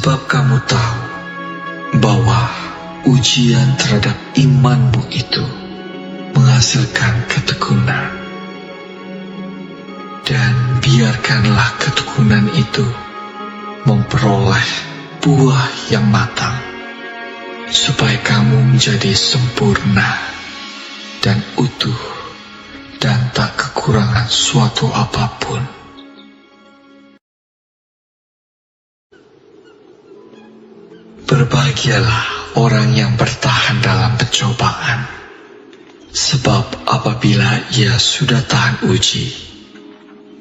Sebab kamu tahu bahwa ujian terhadap imanmu itu menghasilkan ketekunan. Dan biarkanlah ketekunan itu memperoleh buah yang matang, supaya kamu menjadi sempurna dan utuh dan tak kekurangan suatu apapun. Berbahagialah orang yang bertahan dalam pencobaan, sebab apabila ia sudah tahan uji,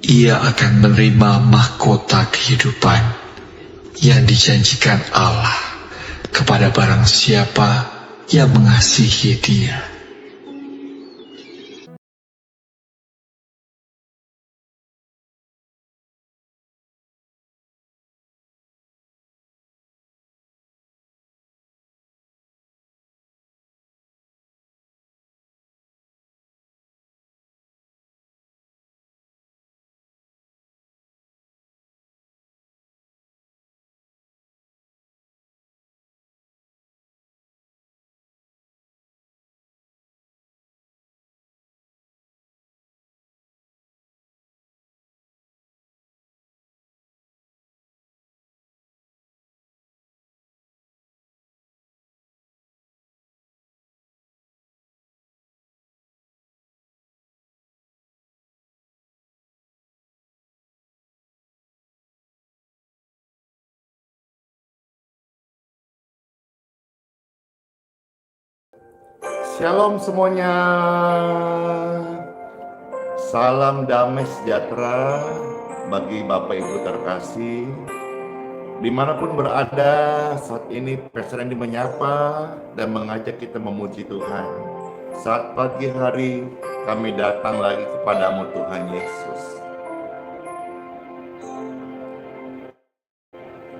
ia akan menerima mahkota kehidupan yang dijanjikan Allah kepada barang siapa yang mengasihi Dia. Shalom semuanya. Salam damai sejahtera bagi Bapak Ibu terkasih. Dimanapun berada saat ini, Pastor Randy menyapa dan mengajak kita memuji Tuhan. Saat pagi hari kami datang lagi kepadamu Tuhan Yesus.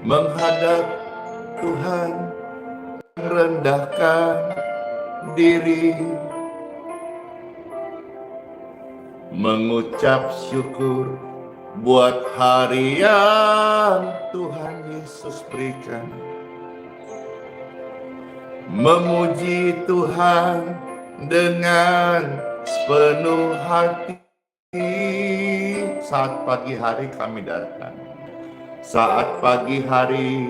Menghadap Tuhan, merendahkan diri, mengucap syukur buat hari yang Tuhan Yesus berikan, memuji Tuhan dengan sepenuh hati. Saat pagi hari kami datang, saat pagi hari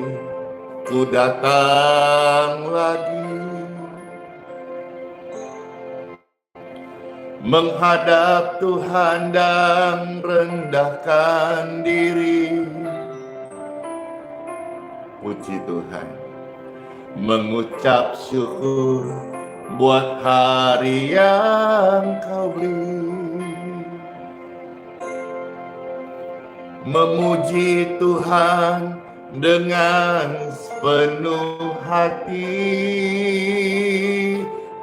ku datang lagi, menghadap Tuhan dan rendahkan diri. Puji Tuhan, mengucap syukur buat hari yang Kau beri, memuji Tuhan dengan sepenuh hati.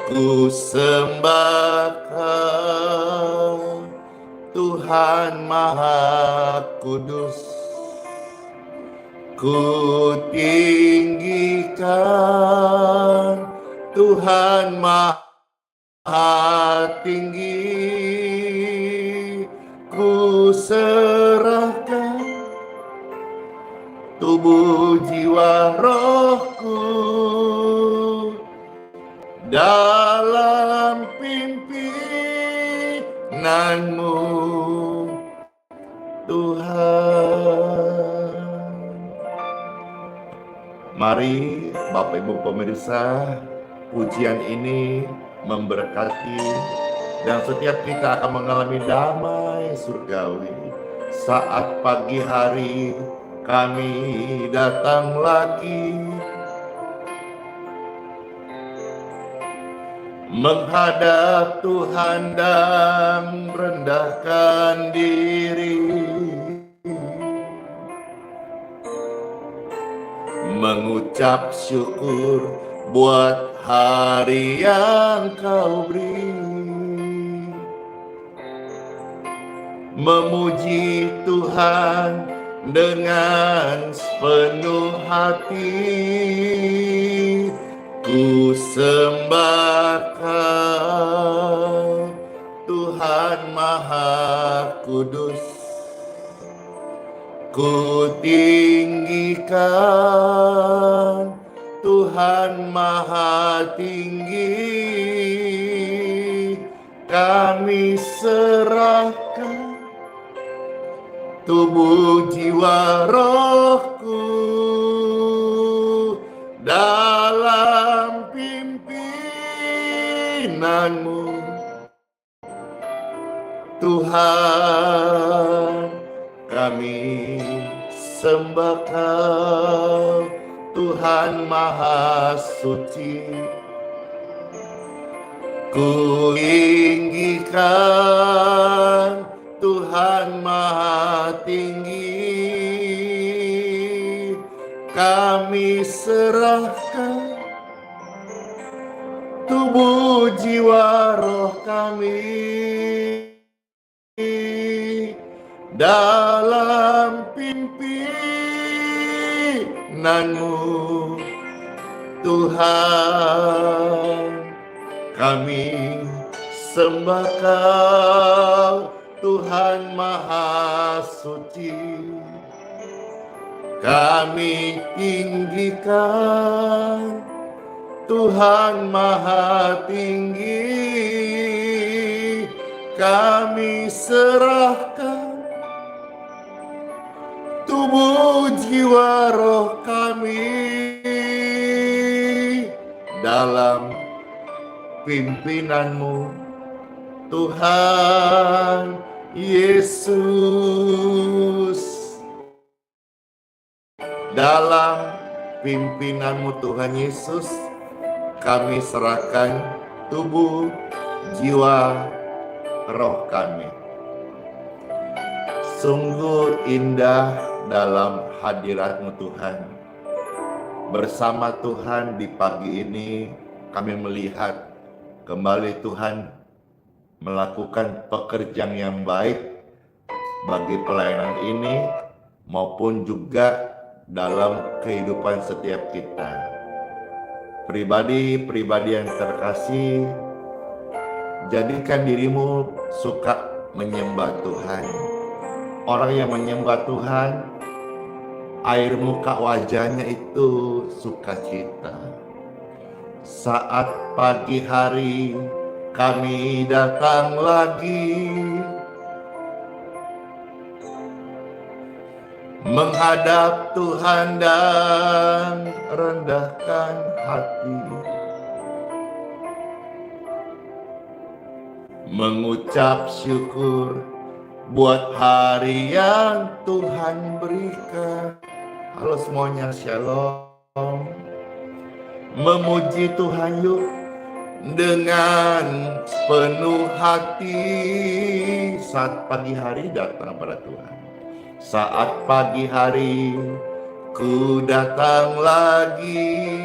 Ku sembah Kau, Tuhan Maha Kudus. Ku tinggikan Tuhan Maha Tinggi. Ku serahkan tubuh jiwa rohku dalam pimpinanmu Tuhan. Mari Bapak Ibu pemirsa, pujian ini memberkati dan setiap kita akan mengalami damai surgawi. Saat pagi hari kami datang lagi, menghadap Tuhan dan merendahkan diri, mengucap syukur buat hari yang Kau beri, memuji Tuhan dengan sepenuh hati. Ku sembah Kau, Tuhan Maha Kudus. Ku tinggikan Tuhan Maha Tinggi, kami serahkan tubuh jiwa rohku dalam pimpinanmu, Tuhan. Kami sembah Kau, Tuhan Maha Suci. Ku tinggikan Tuhan Maha Tinggi, kami serahkan tubuh jiwa roh kami dalam pimpinanmu, Tuhan. Kami sembah Kau, Tuhan Maha Suci. Kami tinggikan Tuhan Maha Tinggi, kami serahkan tubuh jiwa roh kami dalam pimpinanmu, Tuhan Yesus. Dalam pimpinanmu, Tuhan Yesus, kami serahkan tubuh, jiwa, roh kami. Sungguh indah dalam hadirat-Mu, Tuhan. Bersama Tuhan di pagi ini kami melihat kembali Tuhan melakukan pekerjaan yang baik bagi pelayanan ini maupun juga dalam kehidupan setiap kita. Pribadi-pribadi yang terkasih, jadikan dirimu suka menyembah Tuhan. Orang yang menyembah Tuhan, air muka wajahnya itu sukacita. Saat pagi hari kami datang lagi menghadap Tuhan dan rendahkan hati, mengucap syukur buat hari yang Tuhan berikan. Halo semuanya, shalom. Memuji Tuhan yuk dengan penuh hati saat pagi hari datang pada Tuhan. Saat pagi hari ku datang lagi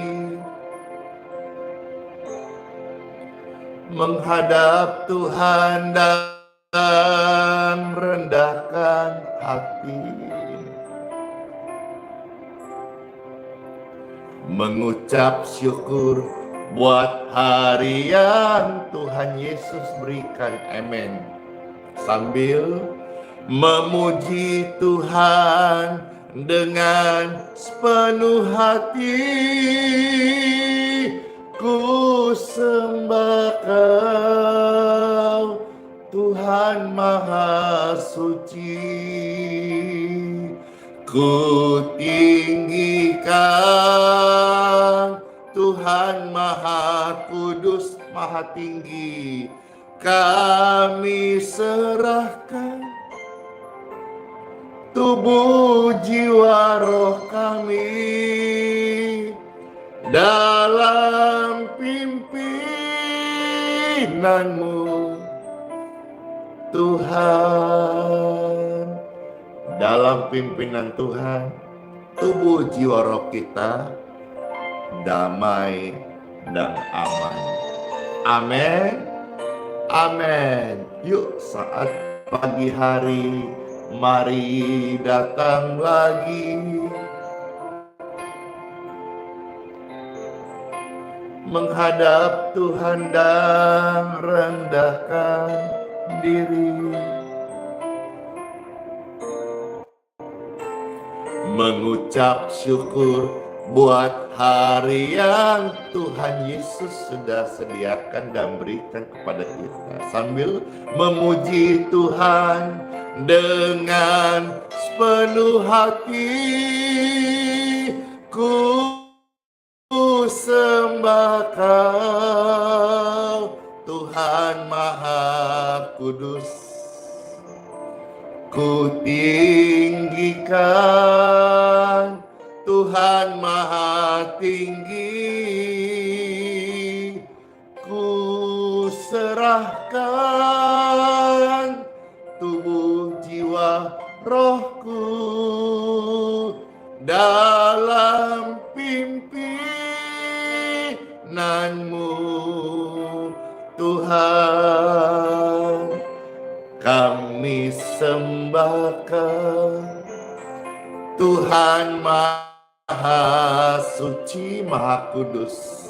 menghadap Tuhan dan rendahkan hati, mengucap syukur buat hari yang Tuhan Yesus berikan. Amin. Sambil memuji Tuhan dengan sepenuh hati, ku sembah Kau, Tuhan Maha Suci. Ku tinggikan Tuhan Maha Kudus, Maha Tinggi. Kami serahkan tubuh jiwa roh kami dalam pimpinanmu, Tuhan. Dalam pimpinan Tuhan, tubuh jiwa roh kita damai dan aman. Amin. Amin. Yuk, saat pagi hari mari datang lagi menghadap Tuhan dan rendahkan diri. mengucap syukur buat hari yang Tuhan Yesus sudah sediakan dan berikan kepada kita, sambil memuji Tuhan dengan sepenuh hati. Ku sembah Kau, Tuhan Maha Kudus. Ku tinggikan Tuhan Maha Tinggi. Ku serahkan tubuh, jiwa, rohku dalam pimpinanmu, Tuhan. Kami sembahkan Tuhan Maha Suci, Maha Kudus.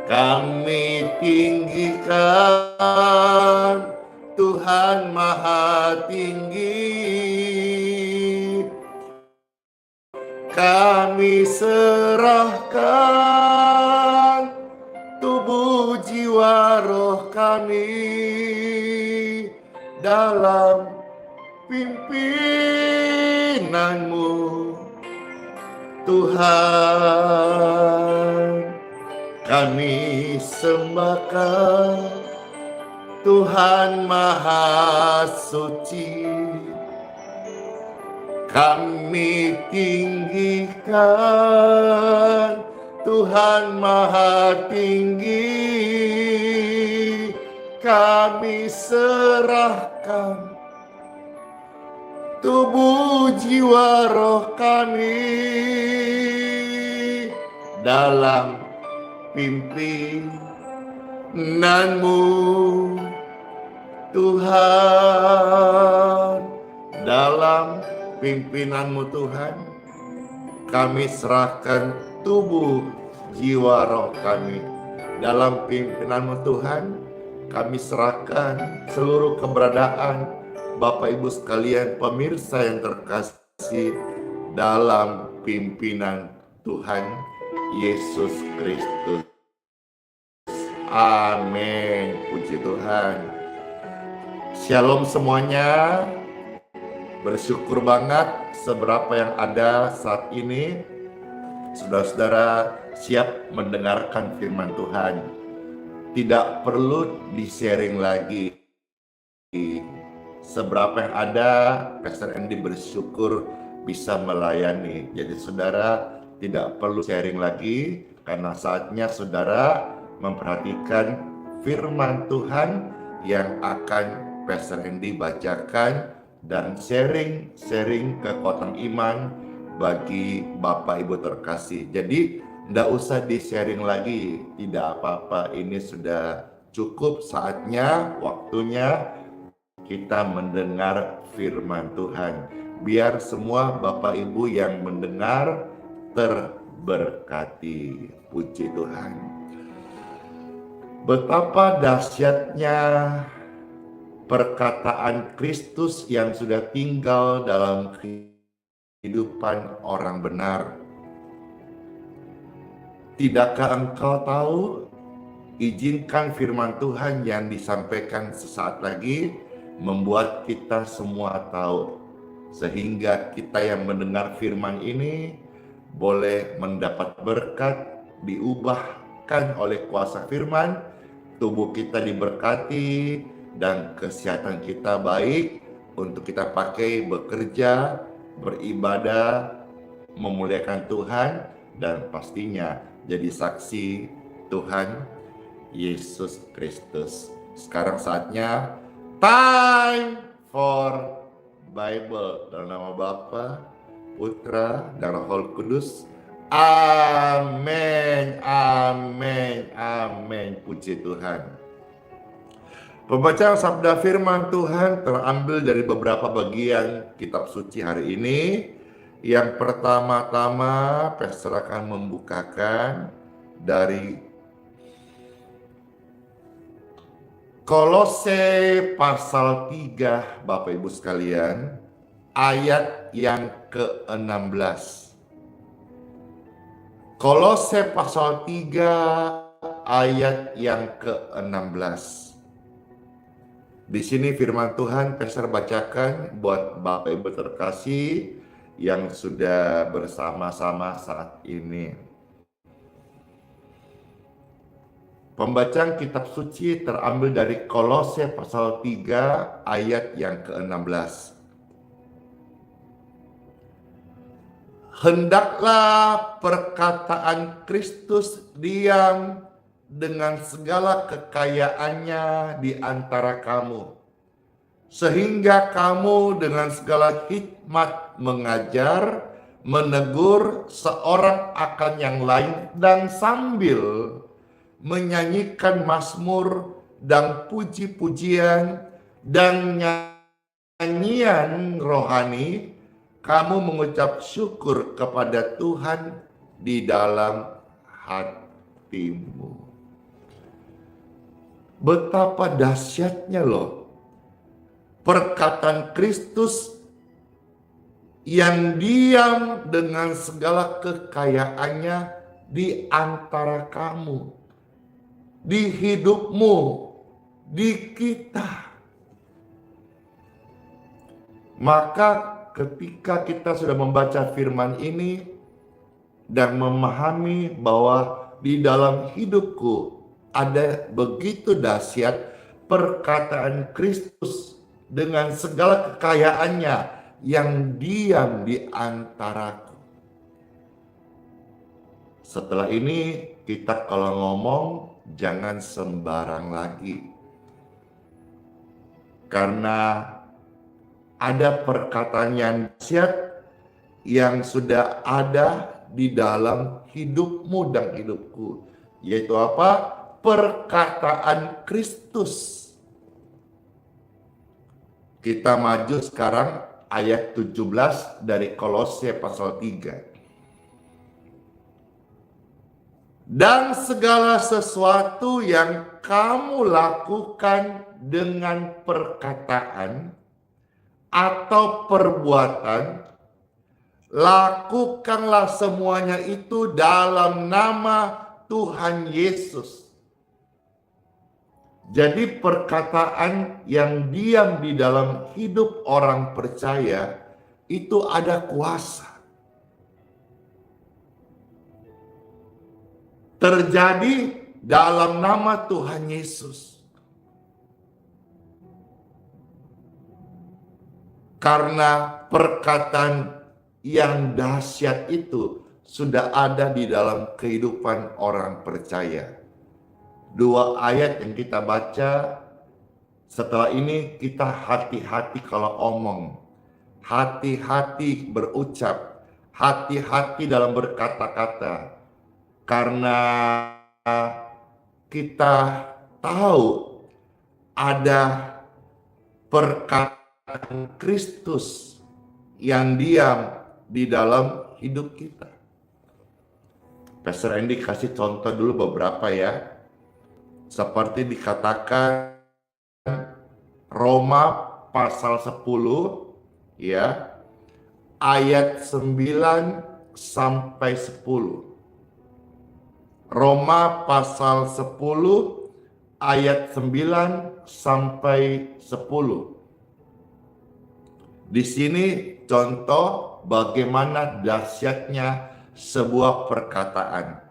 Kami tinggikan Tuhan Maha Tinggi. Kami serahkan tubuh, jiwa, roh kami dalam pimpinanmu, Tuhan. Kami sembahkan Tuhan Maha Suci. Kami tinggikan Tuhan Maha Tinggi. Kami serahkan tubuh, jiwa, roh kami dalam pimpinanmu, Tuhan. Dalam pimpinanmu, Tuhan, kami serahkan tubuh, jiwa, roh kami. Dalam pimpinanmu, Tuhan, kami serahkan seluruh keberadaan Bapak Ibu sekalian, pemirsa yang terkasih, dalam pimpinan Tuhan Yesus Kristus. Amin. Puji Tuhan. Shalom semuanya. Bersyukur banget seberapa yang ada saat ini. Saudara-saudara siap mendengarkan firman Tuhan. Tidak perlu di-sharing lagi. Seberapa yang ada, Pastor Andy bersyukur bisa melayani. Jadi saudara tidak perlu sharing lagi, karena saatnya saudara memperhatikan firman Tuhan yang akan Pastor Andy bacakan dan sharing ke kotak iman bagi Bapak Ibu terkasih. Jadi tidak usah di-sharing lagi, tidak apa-apa, ini sudah cukup saatnya, waktunya kita mendengar firman Tuhan. Biar semua Bapak Ibu yang mendengar terberkati. Puji Tuhan. Betapa dahsyatnya perkataan Kristus yang sudah tinggal dalam kehidupan orang benar. Tidakkah engkau tahu? Izinkan firman Tuhan yang disampaikan sesaat lagi membuat kita semua tahu, sehingga kita yang mendengar firman ini boleh mendapat berkat, diubahkan oleh kuasa firman, tubuh kita diberkati, dan kesehatan kita baik untuk kita pakai bekerja, beribadah, memuliakan Tuhan, dan pastinya jadi saksi Tuhan Yesus Kristus. Sekarang saatnya time for Bible. Dalam nama Bapa, Putra, dan Roh Kudus. Amin, amin, amin. Puji Tuhan. Pembacaan sabda firman Tuhan terambil dari beberapa bagian kitab suci hari ini. Yang pertama-tama, Pastor akan membukakan dari Kolose pasal 3, Bapak Ibu sekalian, ayat yang ke-16. Kolose pasal 3 ayat yang ke-16. Di sini firman Tuhan Pastor bacakan buat Bapak Ibu terkasih yang sudah bersama-sama saat ini. Pembacaan kitab suci terambil dari Kolose pasal 3 ayat yang ke-16. Hendaklah perkataan Kristus diam dengan segala kekayaannya di antara kamu, sehingga kamu dengan segala hikmat mengajar, menegur seorang akan yang lain, dan sambil menyanyikan mazmur dan puji-pujian dan nyanyian rohani, kamu mengucap syukur kepada Tuhan di dalam hatimu. Betapa dahsyatnya loh perkataan Kristus yang diam dengan segala kekayaannya di antara kamu, di hidupmu, di kita. Maka ketika kita sudah membaca firman ini dan memahami bahwa di dalam hidupku ada begitu dahsyat perkataan Kristus dengan segala kekayaannya yang diam di antaraku. Setelah ini kita kalau ngomong jangan sembarang lagi. Karena ada perkataan yang dahsyat yang sudah ada di dalam hidupmu dan hidupku. Yaitu apa? Perkataan Kristus. Kita maju sekarang ayat 17 dari Kolose pasal 3. Dan segala sesuatu yang kamu lakukan dengan perkataan atau perbuatan, lakukanlah semuanya itu dalam nama Tuhan Yesus. Jadi perkataan yang diam di dalam hidup orang percaya itu ada kuasa. Terjadi dalam nama Tuhan Yesus. Karena perkataan yang dahsyat itu sudah ada di dalam kehidupan orang percaya. 2 ayat yang kita baca, setelah ini kita hati-hati kalau omong, hati-hati berucap, hati-hati dalam berkata-kata, karena kita tahu ada perkataan Kristus yang diam di dalam hidup kita. Pastor Andy kasih contoh dulu beberapa ya. Seperti dikatakan Roma pasal 10 ya, ayat 9 sampai 10. Roma pasal 10 ayat 9 sampai 10. Di sini contoh bagaimana dahsyatnya sebuah perkataan.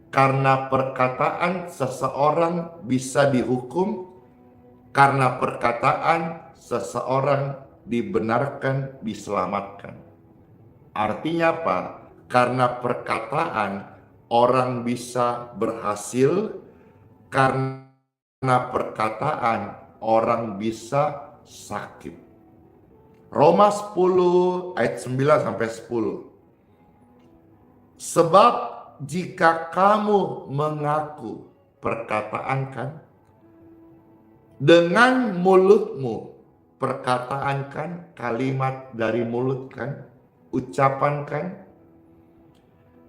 Karena perkataan seseorang bisa dihukum, karena perkataan seseorang dibenarkan, diselamatkan. Artinya apa? Karena perkataan orang bisa berhasil, karena perkataan orang bisa sakit. Roma 10 ayat 9 sampai 10. Sebab jika kamu mengaku perkataan kan, dengan mulutmu, perkataan kan, kalimat dari mulut kan, ucapan kan,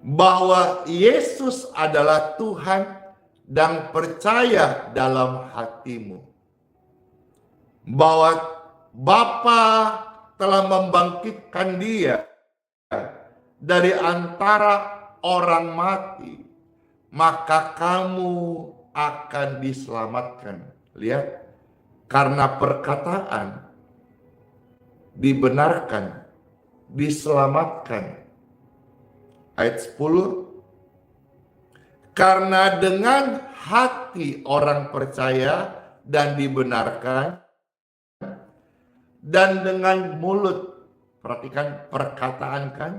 bahwa Yesus adalah Tuhan dan percaya dalam hatimu bahwa Bapa telah membangkitkan dia dari antara orang mati, maka kamu akan diselamatkan. Lihat, karena perkataan dibenarkan, diselamatkan. Ayat 10, karena dengan hati orang percaya dan dibenarkan, dan dengan mulut, perhatikan perkataan kan,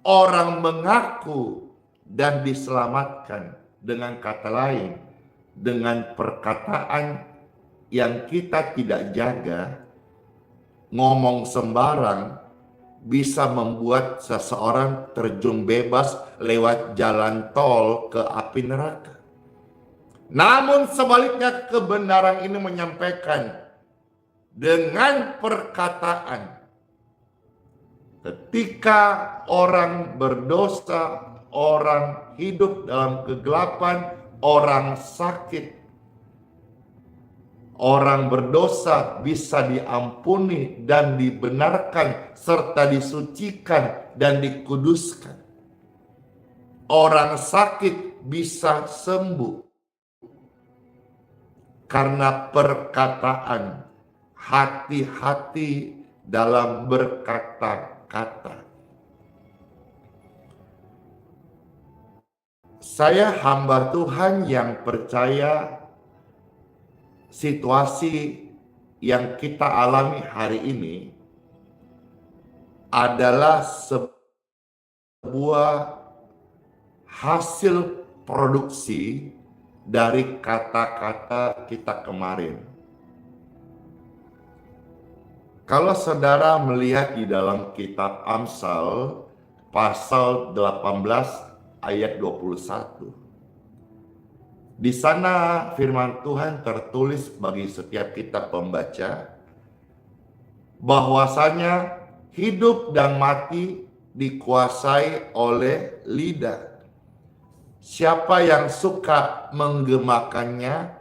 orang mengaku dan diselamatkan. Dengan kata lain, dengan perkataan yang kita tidak jaga, ngomong sembarang bisa membuat seseorang terjun bebas lewat jalan tol ke api neraka. Namun sebaliknya, kebenaran ini menyampaikan dengan perkataan. Ketika orang berdosa, orang hidup dalam kegelapan, orang sakit, orang berdosa bisa diampuni dan dibenarkan serta disucikan dan dikuduskan. Orang sakit bisa sembuh karena perkataan. Hati-hati dalam berkata-kata. Saya hamba Tuhan yang percaya situasi yang kita alami hari ini adalah sebuah hasil produksi dari kata-kata kita kemarin. Kalau saudara melihat di dalam kitab Amsal pasal 18 ayat 21. Di sana firman Tuhan tertulis bagi setiap kita pembaca bahwasanya hidup dan mati dikuasai oleh lidah. Siapa yang suka menggemakannya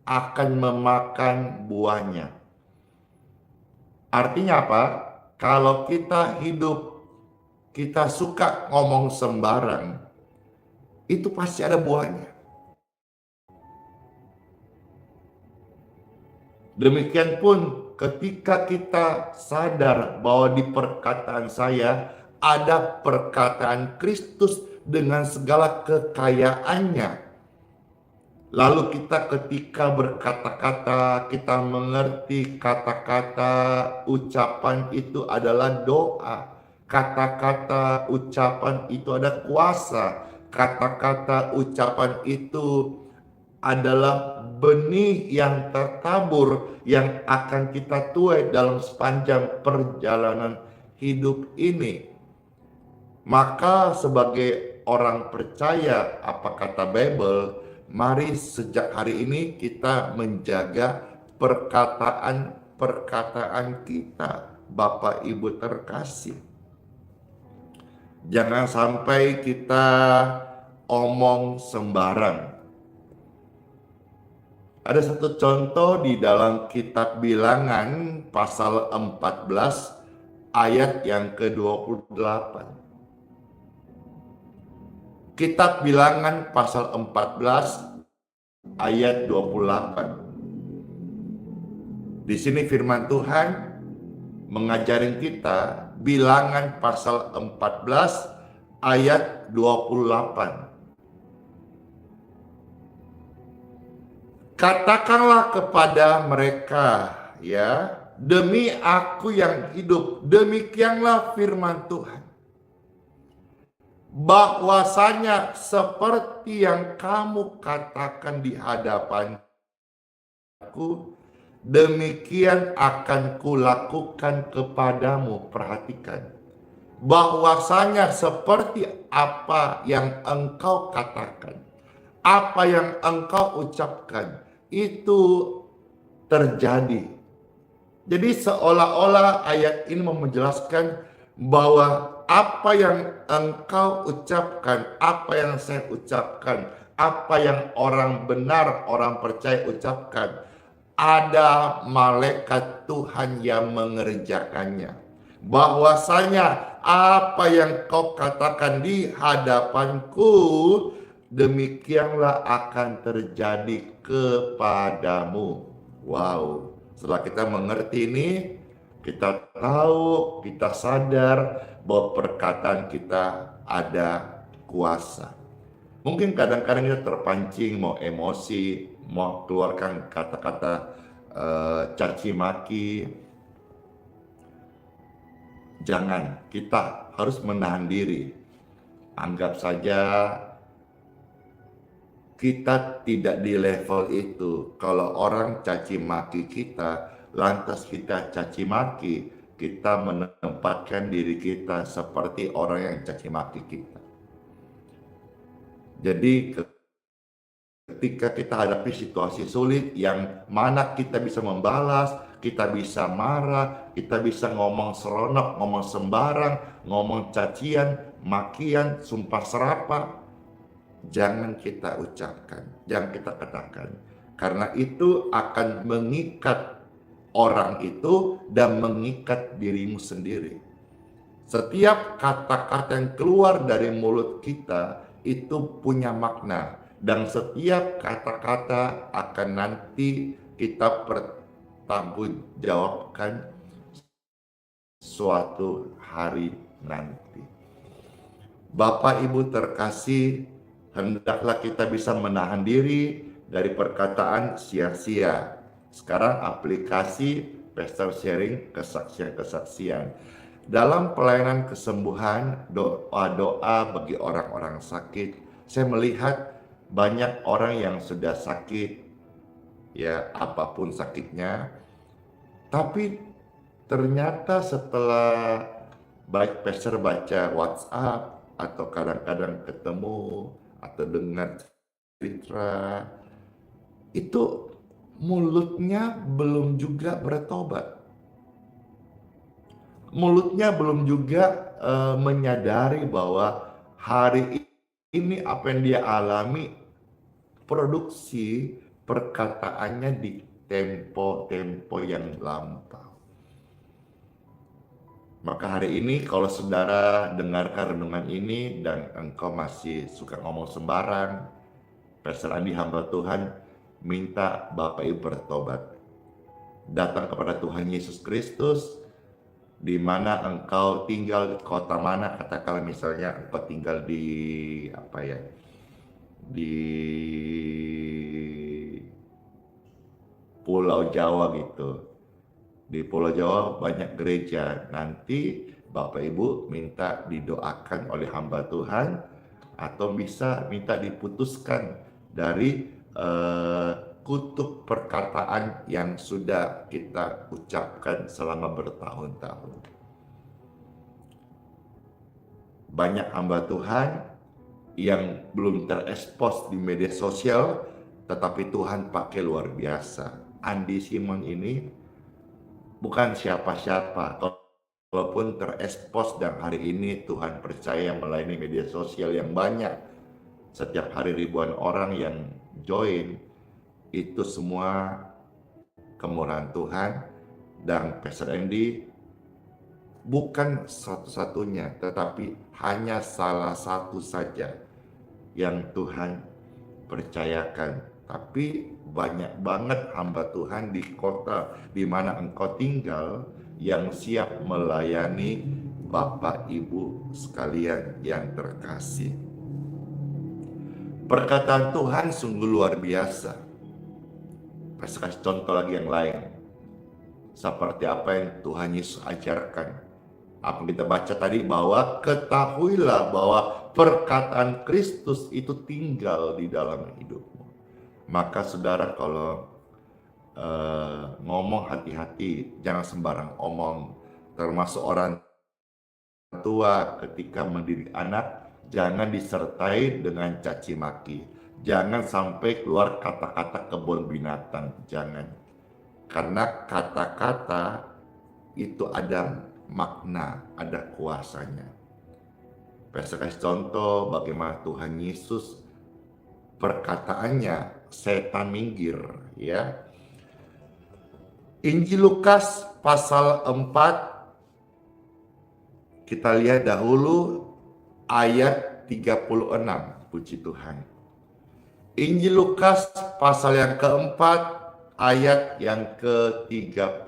akan memakan buahnya. Artinya apa? Kalau kita hidup, kita suka ngomong sembarang, itu pasti ada buahnya. Demikian pun ketika kita sadar bahwa di perkataan saya ada perkataan Kristus dengan segala kekayaannya. Lalu kita ketika berkata-kata, kita mengerti kata-kata ucapan itu adalah doa. Kata-kata ucapan itu ada kuasa. Kata-kata ucapan itu adalah benih yang tertabur yang akan kita tuai dalam sepanjang perjalanan hidup ini. Maka sebagai orang percaya, apa kata Bible, mari sejak hari ini kita menjaga perkataan kita, Bapak Ibu terkasih. Jangan sampai kita omong sembarang. Ada satu contoh di dalam kitab Bilangan pasal 14 ayat yang ke-28. Kitab Bilangan pasal 14 ayat 28. Di sini firman Tuhan mengajarin kita, Bilangan pasal 14 ayat 28. Katakanlah kepada mereka, ya, demi aku yang hidup, demikianlah firman Tuhan, bahwasanya seperti yang kamu katakan di hadapanku, demikian akan kulakukan kepadamu. Perhatikan, bahwasanya seperti apa yang engkau katakan, apa yang engkau ucapkan, itu terjadi. Jadi seolah-olah ayat ini menjelaskan bahwa apa yang engkau ucapkan, apa yang saya ucapkan, apa yang orang benar, orang percaya ucapkan, ada malaikat Tuhan yang mengerjakannya. Bahwasanya apa yang kau katakan di hadapanku, demikianlah akan terjadi kepadamu. Wow, setelah kita mengerti ini, kita tahu, kita sadar bahwa perkataan kita ada kuasa. Mungkin kadang-kadang kita terpancing, mau emosi, mau keluarkan kata-kata caci maki. Jangan, kita harus menahan diri. Anggap saja kita tidak di level itu. Kalau orang caci maki kita, lantas kita caci maki, kita menempatkan diri kita seperti orang yang caci maki kita. Jadi ketika kita hadapi situasi sulit yang mana kita bisa membalas, kita bisa marah, kita bisa ngomong seronok, ngomong sembarang, ngomong cacian, makian, sumpah serapa, jangan kita ucapkan, jangan kita katakan. Karena itu akan mengikat orang itu dan mengikat dirimu sendiri. Setiap kata-kata yang keluar dari mulut kita itu punya makna. Dan setiap kata-kata akan nanti kita pertanggungjawabkan suatu hari nanti. Bapak Ibu terkasih, hendaklah kita bisa menahan diri dari perkataan sia-sia. Sekarang aplikasi pastor sharing kesaksian-kesaksian. Dalam pelayanan kesembuhan, doa-doa bagi orang-orang sakit, saya melihat banyak orang yang sudah sakit, ya apapun sakitnya, tapi ternyata setelah baik pastor baca WhatsApp atau kadang-kadang ketemu atau dengar cerita, itu mulutnya belum juga bertobat. Mulutnya belum juga menyadari bahwa hari ini apa yang dia alami, produksi perkataannya di tempo-tempo yang lampau. Maka hari ini kalau saudara dengarkan renungan ini dan engkau masih suka ngomong sembarang, Pastor Andi hamba Tuhan minta Bapak Ibu bertobat. Datang kepada Tuhan Yesus Kristus, di mana engkau tinggal di kota mana, katakanlah misalnya engkau tinggal di di Pulau Jawa gitu. Di Pulau Jawa banyak gereja. Nanti Bapak Ibu minta didoakan oleh hamba Tuhan atau bisa minta diputuskan dari kutub perkataan yang sudah kita ucapkan selama bertahun-tahun. Banyak hamba Tuhan yang belum terekspos di media sosial, tetapi Tuhan pakai luar biasa. Andi Simon ini bukan siapa-siapa, walaupun terekspos dan hari ini Tuhan percaya melayani media sosial yang banyak. Setiap hari ribuan orang yang join, itu semua kemurahan Tuhan. Dan Pastor Andy bukan satu-satunya, tetapi hanya salah satu saja yang Tuhan percayakan. Tapi banyak banget hamba Tuhan di kota di mana engkau tinggal yang siap melayani Bapak Ibu sekalian yang terkasih. Perkataan Tuhan sungguh luar biasa. Saya kasih contoh lagi yang lain. Seperti apa yang Tuhan Yesus ajarkan. Apa yang kita baca tadi, bahwa ketahuilah bahwa perkataan Kristus itu tinggal di dalam hidupmu. Maka saudara kalau ngomong hati-hati, jangan sembarang omong. Termasuk orang tua ketika mendidik anak, jangan disertai dengan caci maki. Jangan sampai keluar kata-kata kebun binatang, jangan. Karena kata-kata itu ada makna, ada kuasanya. Saya kasih contoh bagaimana Tuhan Yesus perkataannya, setan minggir, ya. Injil Lukas pasal 4, kita lihat dahulu ayat 36, puji Tuhan. Injil Lukas pasal yang keempat, ayat yang ke-36,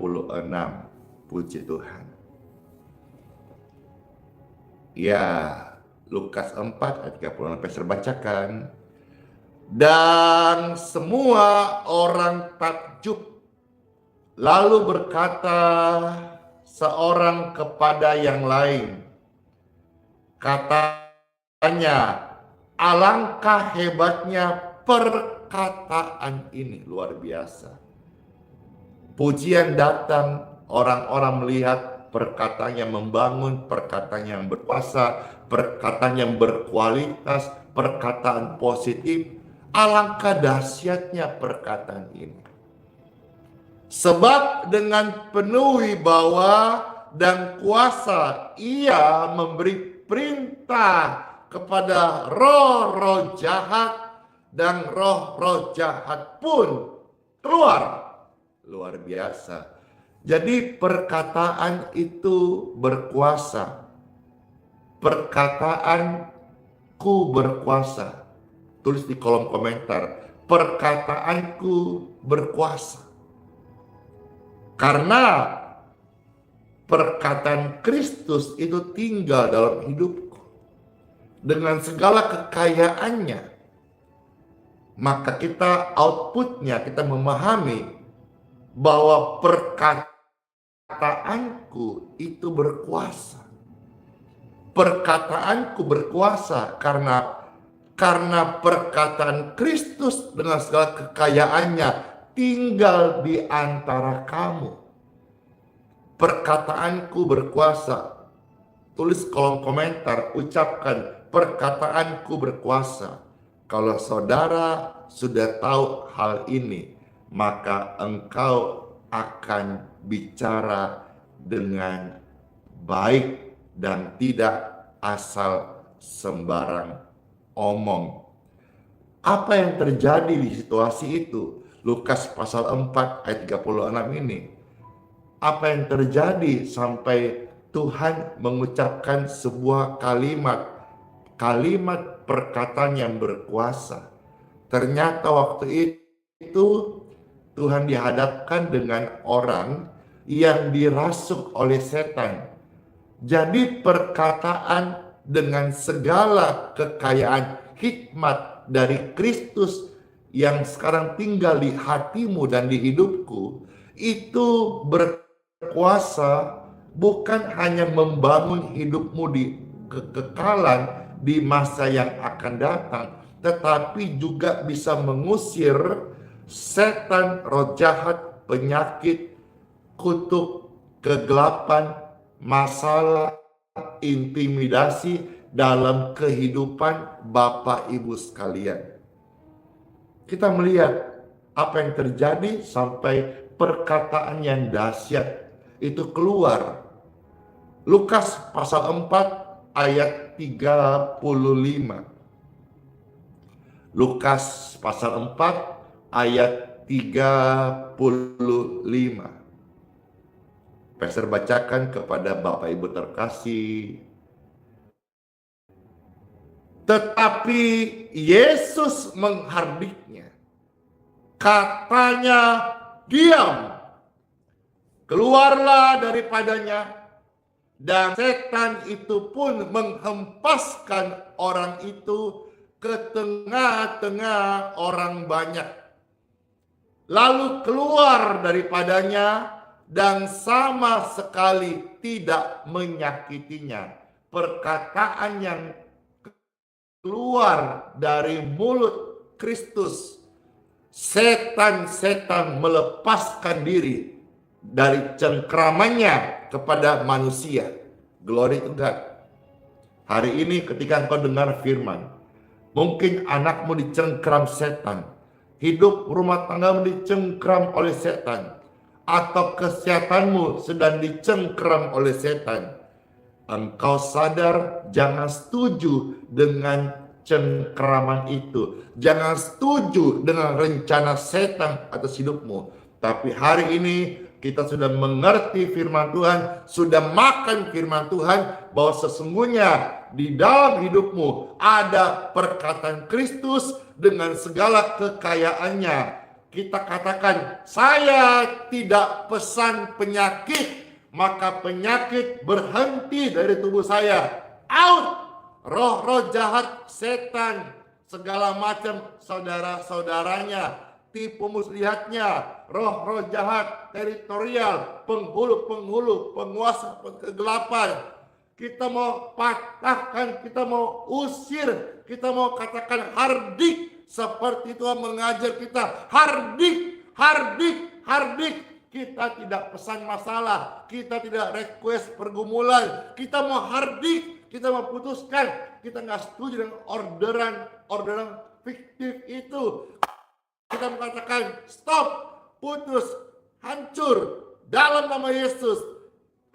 puji Tuhan. Ya, Lukas 4 ayat 36, Pastor bacakan. Dan semua orang takjub, lalu berkata seorang kepada yang lain, katanya, alangkah hebatnya perkataan ini. Luar biasa. Pujian datang, orang-orang melihat perkataan yang membangun, perkataan yang berkuasa, perkataan yang berkualitas, perkataan positif. Alangkah dahsyatnya perkataan ini. Sebab dengan penuh wibawa dan kuasa ia memberi perintah kepada roh-roh jahat, dan roh-roh jahat pun keluar. Luar biasa. Jadi perkataan itu berkuasa. Perkataanku berkuasa. Tulis di kolom komentar, perkataanku berkuasa. Karena perkataan Kristus itu tinggal dalam hidupku dengan segala kekayaannya, maka kita outputnya, kita memahami bahwa perkataanku itu berkuasa. Perkataanku berkuasa karena perkataan Kristus dengan segala kekayaannya tinggal di antara kamu. Perkataanku berkuasa. Tulis kolom komentar, ucapkan perkataanku berkuasa. Kalau saudara sudah tahu hal ini, maka engkau akan bicara dengan baik dan tidak asal sembarang omong. Apa yang terjadi di situasi itu? Lukas pasal 4 ayat 36 ini. Apa yang terjadi sampai Tuhan mengucapkan sebuah kalimat perkataan yang berkuasa. Ternyata waktu itu Tuhan dihadapkan dengan orang yang dirasuk oleh setan. Jadi perkataan dengan segala kekayaan hikmat dari Kristus yang sekarang tinggal di hatimu dan di hidupku, itu berkuasa bukan hanya membangun hidupmu di kekekalan di masa yang akan datang, tetapi juga bisa mengusir setan, roh jahat, penyakit, kutuk, kegelapan, masalah, intimidasi dalam kehidupan Bapak Ibu sekalian. Kita melihat apa yang terjadi sampai perkataan yang dahsyat itu keluar. Lukas pasal 4 ayat 35. Lukas pasal 4 ayat 35. Pastor bacakan kepada Bapak Ibu terkasih. Tetapi Yesus menghardiknya. Katanya, diam. Keluarlah daripadanya. Dan setan itu pun menghempaskan orang itu ke tengah-tengah orang banyak. Lalu keluar daripadanya dan sama sekali tidak menyakitinya. Perkataan yang keluar dari mulut Kristus, setan-setan melepaskan diri dari cengkramannya kepada manusia. Glory to God. Hari ini ketika engkau dengar firman, mungkin anakmu dicengkram setan, hidup rumah tanggamu dicengkram oleh setan, atau kesehatanmu sedang dicengkram oleh setan. Engkau sadar, jangan setuju dengan cengkraman itu. Jangan setuju dengan rencana setan atas hidupmu. Tapi hari ini kita sudah mengerti firman Tuhan, sudah makan firman Tuhan, bahwa sesungguhnya di dalam hidupmu ada perkataan Kristus dengan segala kekayaannya. Kita katakan, saya tidak pesan penyakit, maka penyakit berhenti dari tubuh saya. Out! Roh-roh jahat, setan, segala macam saudara-saudaranya, tipu muslihatnya, roh-roh jahat, teritorial, penghulu-penghulu, penguasa kegelapan. Kita mau patahkan, kita mau usir, kita mau katakan hardik, seperti Tuhan mengajar kita. Hardik, hardik, hardik. Kita tidak pesan masalah, kita tidak request pergumulan, kita mau hardik, kita mau putuskan. Kita nggak setuju dengan orderan fiktif itu. Kita mengatakan stop, putus, hancur dalam nama Yesus.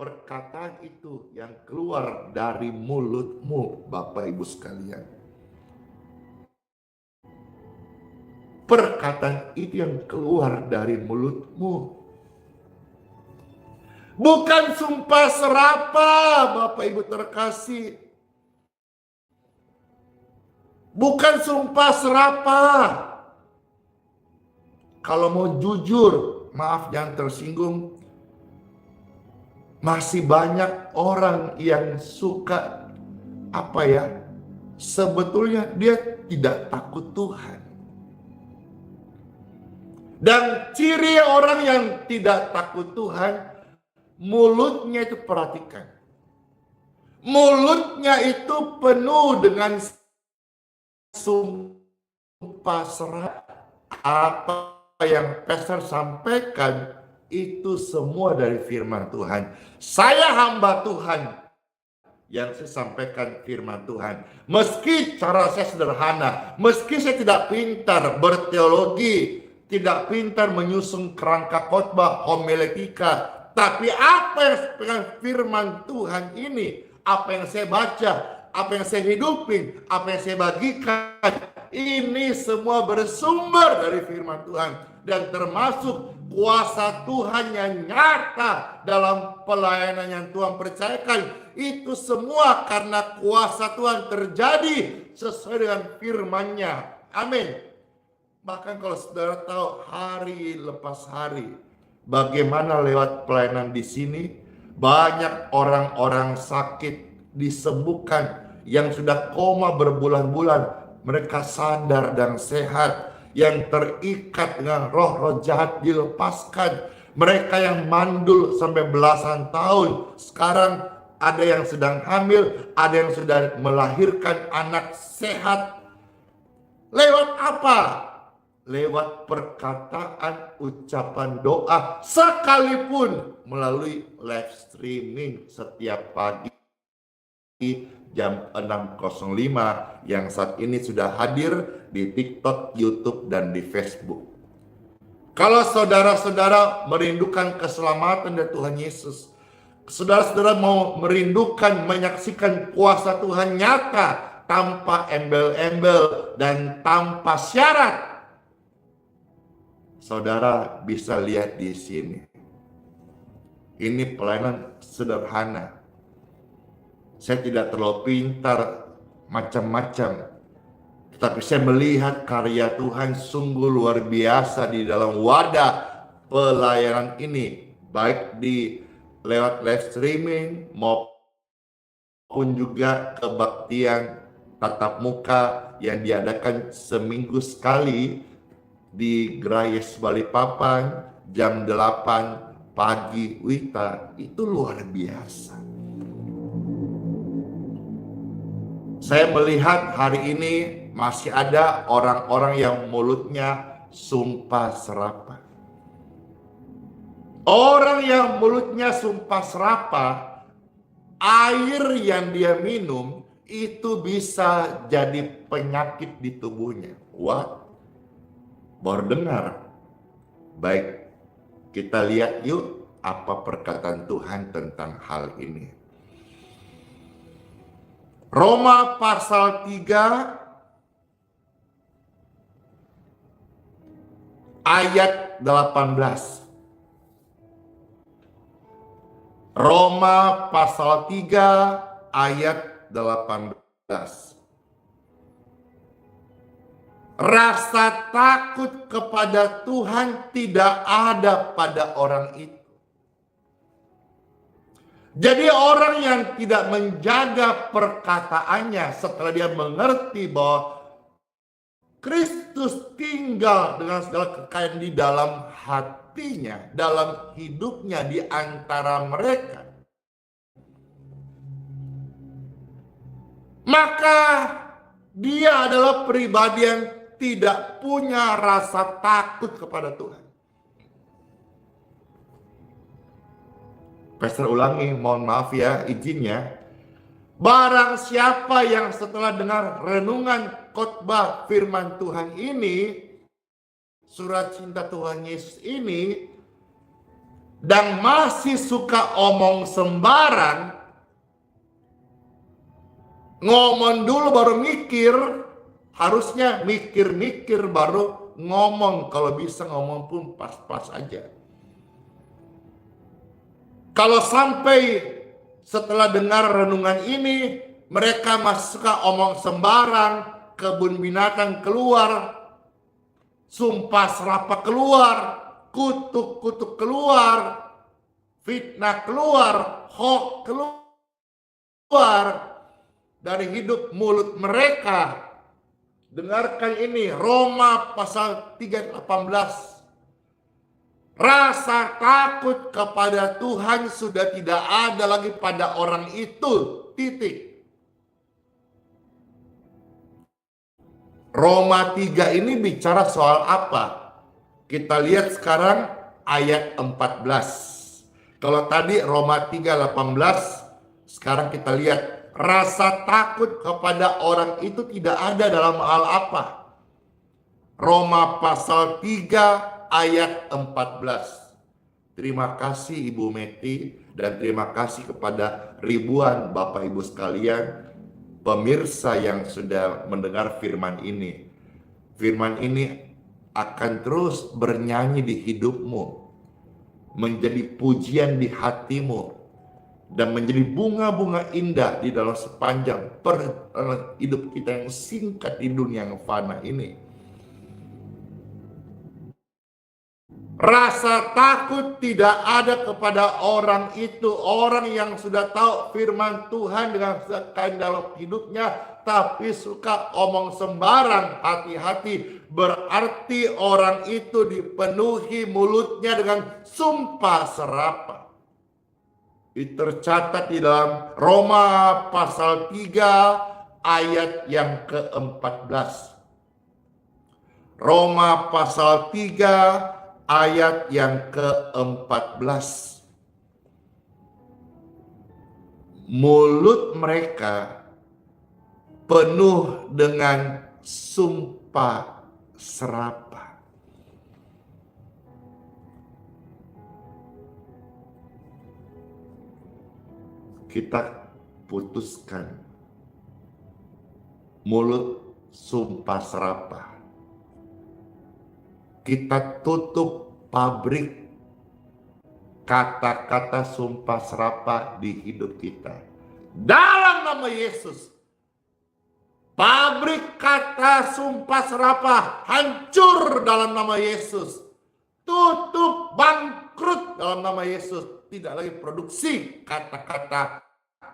Perkataan itu yang keluar dari mulutmu, Bapak Ibu sekalian. Perkataan itu yang keluar dari mulutmu. Bukan sumpah serapah, Bapak Ibu terkasih. Bukan sumpah serapah. Kalau mau jujur, maaf jangan tersinggung. Masih banyak orang yang suka sebetulnya dia tidak takut Tuhan. Dan ciri orang yang tidak takut Tuhan, mulutnya itu perhatikan. Mulutnya itu penuh dengan sumpah serapah. Apa yang pastor sampaikan itu semua dari firman Tuhan. Saya hamba Tuhan yang saya sampaikan firman Tuhan. Meski cara saya sederhana, meski saya tidak pintar berteologi, tidak pintar menyusun kerangka khotbah, homiletika, tapi apa yang dengan firman Tuhan ini, apa yang saya baca, apa yang saya hidupin, apa yang saya bagikan, ini semua bersumber dari firman Tuhan. Dan termasuk kuasa Tuhan yang nyata dalam pelayanan yang Tuhan percayakan. Itu semua karena kuasa Tuhan terjadi sesuai dengan firman-Nya. Amin. Bahkan kalau saudara tahu hari lepas hari, bagaimana lewat pelayanan di sini, banyak orang-orang sakit disembuhkan, yang sudah koma berbulan-bulan, mereka sadar dan sehat. Yang terikat dengan roh-roh jahat dilepaskan. Mereka yang mandul sampai belasan tahun, sekarang ada yang sedang hamil, ada yang sudah melahirkan anak sehat. Lewat apa? Lewat perkataan, ucapan doa, sekalipun melalui live streaming setiap pagi jam 6.05 yang saat ini sudah hadir di TikTok, YouTube, dan di Facebook. Kalau saudara-saudara merindukan keselamatan dari Tuhan Yesus, saudara-saudara mau merindukan menyaksikan kuasa Tuhan nyata tanpa embel-embel dan tanpa syarat, saudara bisa lihat di sini. Ini pelayanan sederhana. Saya tidak terlalu pintar macam-macam, tetapi saya melihat karya Tuhan sungguh luar biasa di dalam wadah pelayanan ini, baik di lewat live streaming maupun juga kebaktian tatap muka yang diadakan seminggu sekali di Grayes Balikpapan jam 8 pagi WITA. Itu luar biasa. Saya melihat hari ini masih ada orang-orang yang mulutnya sumpah serapah. Orang yang mulutnya sumpah serapah, air yang dia minum itu bisa jadi penyakit di tubuhnya. Wah, baru dengar. Baik, kita lihat yuk apa perkataan Tuhan tentang hal ini. Roma pasal 3 ayat 18. Roma pasal 3 ayat 18. Rasa takut kepada Tuhan tidak ada pada orang itu. Jadi orang yang tidak menjaga perkataannya setelah dia mengerti bahwa Kristus tinggal dengan segala kekayaan di dalam hatinya, dalam hidupnya di antara mereka, maka dia adalah pribadi yang tidak punya rasa takut kepada Tuhan. Pastor ulangi, mohon maaf ya, izinnya. Barang siapa yang setelah dengar renungan khotbah firman Tuhan ini, surat cinta Tuhan Yesus ini, dan masih suka omong sembarang, ngomong dulu baru mikir, harusnya mikir-mikir baru ngomong. Kalau bisa ngomong pun pas-pas aja. Kalau sampai setelah dengar renungan ini, mereka masih suka omong sembarang, kebun binatang keluar, sumpah serapah keluar, kutuk-kutuk keluar, fitnah keluar, hoax keluar dari hidup mulut mereka. Dengarkan ini, Roma pasal 3:18. Rasa takut kepada Tuhan sudah tidak ada lagi pada orang itu. Titik. Roma 3 ini bicara soal apa? Kita lihat sekarang ayat 14. Kalau tadi Roma 3:18, sekarang kita lihat rasa takut kepada orang itu tidak ada dalam hal apa? Roma pasal 3 ayat 14. Terima kasih Ibu Meti dan terima kasih kepada ribuan Bapak Ibu sekalian, pemirsa yang sudah mendengar firman ini. Firman ini akan terus bernyanyi di hidupmu, menjadi pujian di hatimu, dan menjadi bunga-bunga indah di dalam sepanjang hidup kita yang singkat di dunia yang fana ini. Rasa takut tidak ada kepada orang itu. Orang yang sudah tahu firman Tuhan dengan sekalian dalam hidupnya, tapi suka omong sembarang. Hati-hati, berarti orang itu dipenuhi mulutnya dengan sumpah serapah. Itu tercatat di dalam Roma pasal 3 ayat yang ke-14. Roma pasal 3 ayat yang ke-14. Mulut mereka penuh dengan sumpah serapah. Kita putuskan mulut sumpah serapah. Kita tutup pabrik kata-kata sumpah serapah di hidup kita. Dalam nama Yesus, pabrik kata sumpah serapah hancur dalam nama Yesus. Tutup, bangkrut dalam nama Yesus. Tidak lagi produksi kata-kata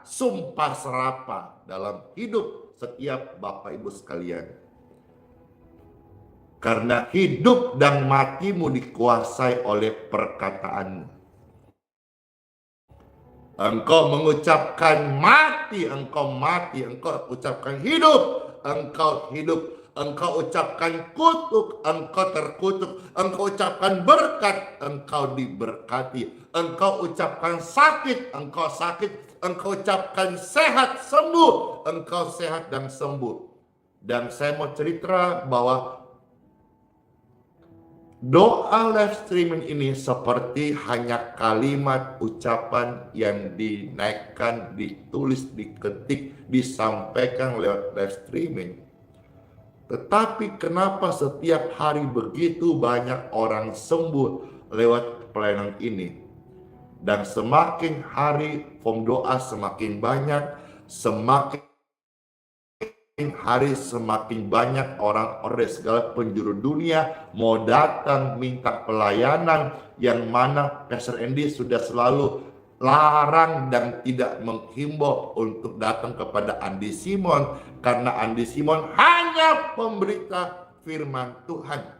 sumpah serapah dalam hidup setiap Bapak Ibu sekalian. Karena hidup dan matimu dikuasai oleh perkataanmu. Engkau mengucapkan mati, engkau mati. Engkau ucapkan hidup, engkau hidup. Engkau ucapkan kutuk, engkau terkutuk. Engkau ucapkan berkat, engkau diberkati. Engkau ucapkan sakit, engkau sakit. Engkau ucapkan sehat, sembuh. Engkau sehat dan sembuh. Dan saya mau cerita bahwa doa live streaming ini seperti hanya kalimat ucapan yang dinaikkan, ditulis, diketik, disampaikan lewat live streaming. Tetapi kenapa setiap hari begitu banyak orang sembuh lewat pelayanan ini? Dan semakin hari form doa semakin banyak, semakin hari semakin banyak orang-orang dari segala penjuru dunia mau datang minta pelayanan, yang mana Pastor Andy sudah selalu larang dan tidak menghimbau untuk datang kepada Andi Simon, karena Andi Simon hanya pemberita firman Tuhan.